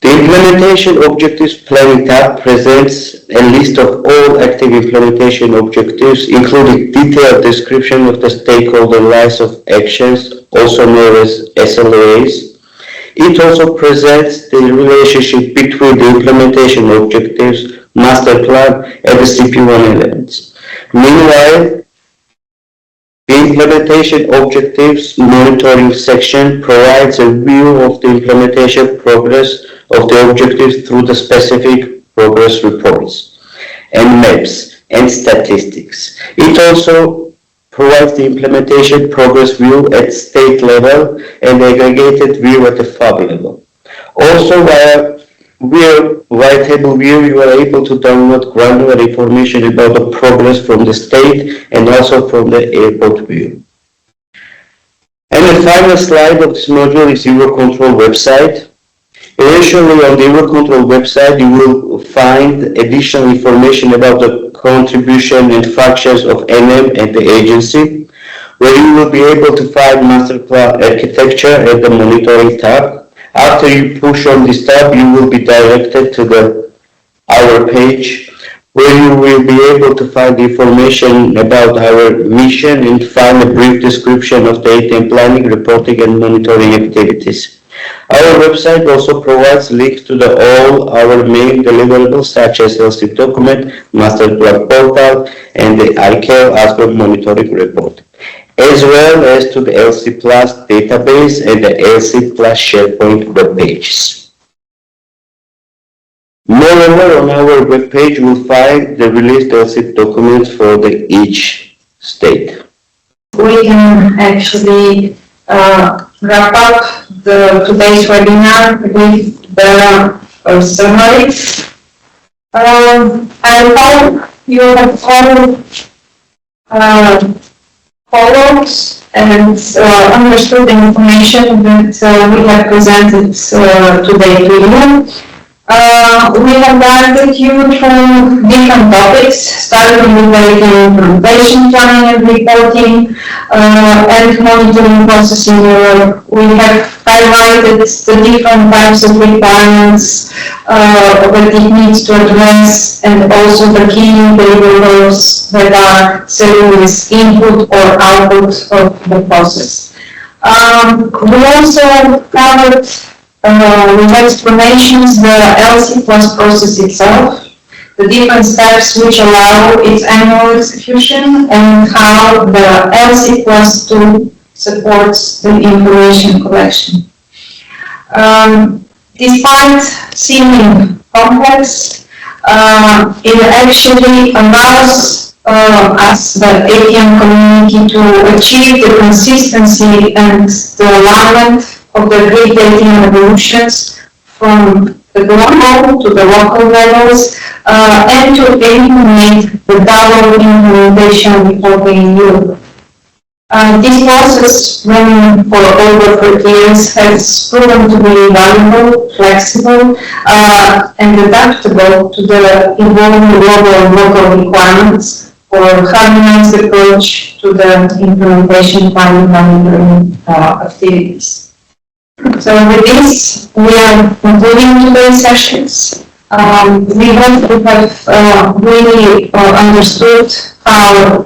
The Implementation Objectives Planning tab presents a list of all active implementation objectives, including detailed description of the stakeholder lines of actions, also known as SLAs. It also presents the relationship between the implementation objectives, master plan, and the CP1 elements. Meanwhile, the Implementation Objectives Monitoring section provides a view of the implementation progress of the objectives through the specific progress reports and maps and statistics. It also provides the implementation progress view at state level and aggregated view at the FAB level. Also, via table view, you are able to download granular information about the progress from the state and also from the airport view. And the final slide of this module is EUROCONTROL website. Eventually, on the EUROCONTROL website, you will find additional information about the contribution and functions of NM and the agency, where you will be able to find master plan architecture at the monitoring tab. After you push on this tab, you will be directed to our page, where you will be able to find information about our mission and find a brief description of data and planning, reporting, and monitoring activities. Our website also provides links to all our main deliverables, such as LSSIP document, master plan portal, and the ICAO ASBOR monitoring report, as well as to the LSSIP Plus database and the LSSIP Plus SharePoint web pages. Moreover, on our web page, you will find the released LSSIP documents for each state. We can actually wrap up today's webinar with the summary. I hope you have all followed and understood the information that we have presented today to you. We have guided you through different topics, starting with the implementation planning and reporting and monitoring process in Europe. We have highlighted the different types of requirements that it needs to address, and also the key deliverables that are serving as input or output of the process. We also covered with explanations the LSSIP+Process itself, the different steps which allow its annual execution, and how the LSSIP+ tool supports the information collection. Despite seeming complex, it actually allows us, the APM community, to achieve the consistency and the alignment of the grid data evolutions from the global to the local levels, and to eliminate the double implementation reporting in Europe. This process, running for over 30 years, has proven to be valuable, flexible, and adaptable to the evolving global and local requirements for harmonized approach to the implementation planning monitoring activities. So with this, we are concluding today's sessions. We hope you have really understood how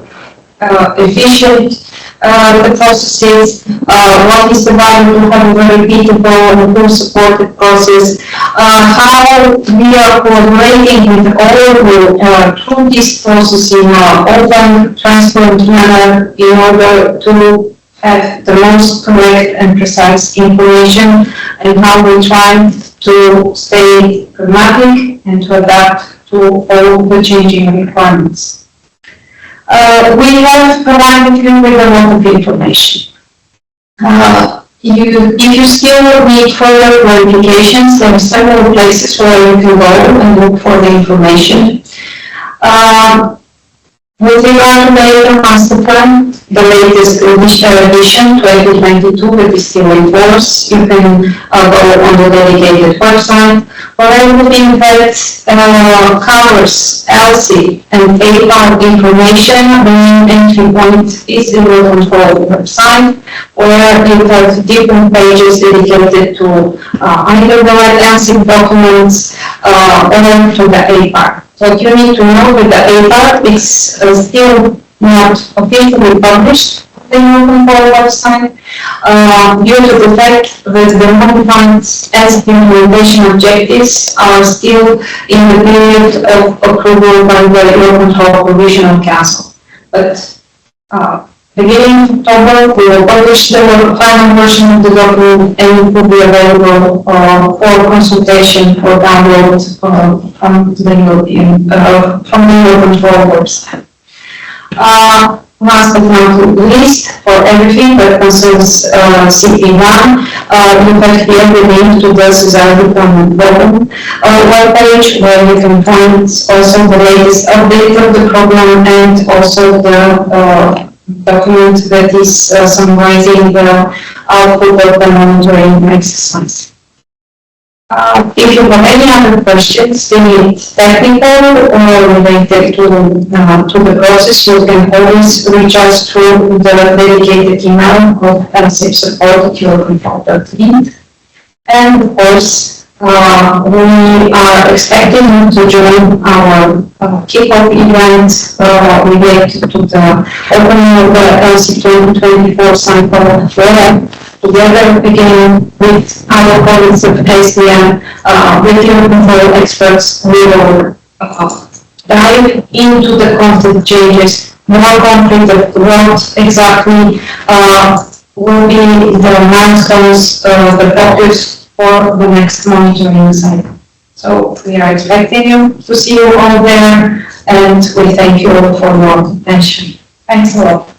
efficient the process is, what is the value to have a repeatable and full-supported process, how we are collaborating with all of you through this process in an open, transparent manner in order to have the most correct and precise information, and how we try to stay pragmatic and to adapt to all the changing requirements. We have provided you with a lot of information. If you still need further clarifications, there are several places where you can go and look for the information. With regard to the master plan, the latest edition, 2022, that is still in force. You can go on the dedicated website. For everything that covers LSSIP and APAR information, the main entry point is the EUROCONTROL website, where you have different pages dedicated to either the LSSIP documents or to the APAR. So you need to know that the APAR is still not officially published on the EUROCONTRol website due to the fact that the modified as implementation objectives are still in the period of approval by the EUROCONTRol Provisional Council. But beginning October, we will publish the final version of the document, and it will be available for consultation for download from the EUROCONTRol website. Last but not least, for everything that concerns CP1, you have here the link to the Society Program webpage, where you can find also the latest update of the program and also the document that is summarizing the output of the monitoring exercise. If you have any other questions, be it technical or related to the process, you can always reach us through the dedicated email of lsip.support@eurocontrol.in. And of course, we are expecting you to join our kickoff event related to the opening of the LSSIP 2024 cycle, where together again with our colleagues of SDM, with EUROCONTRol experts, we will dive into the content changes, more concrete of what exactly will be the milestones, the focus for the next monitoring cycle. So we are expecting you to see you all there, and we thank you all for your attention. Thanks a lot.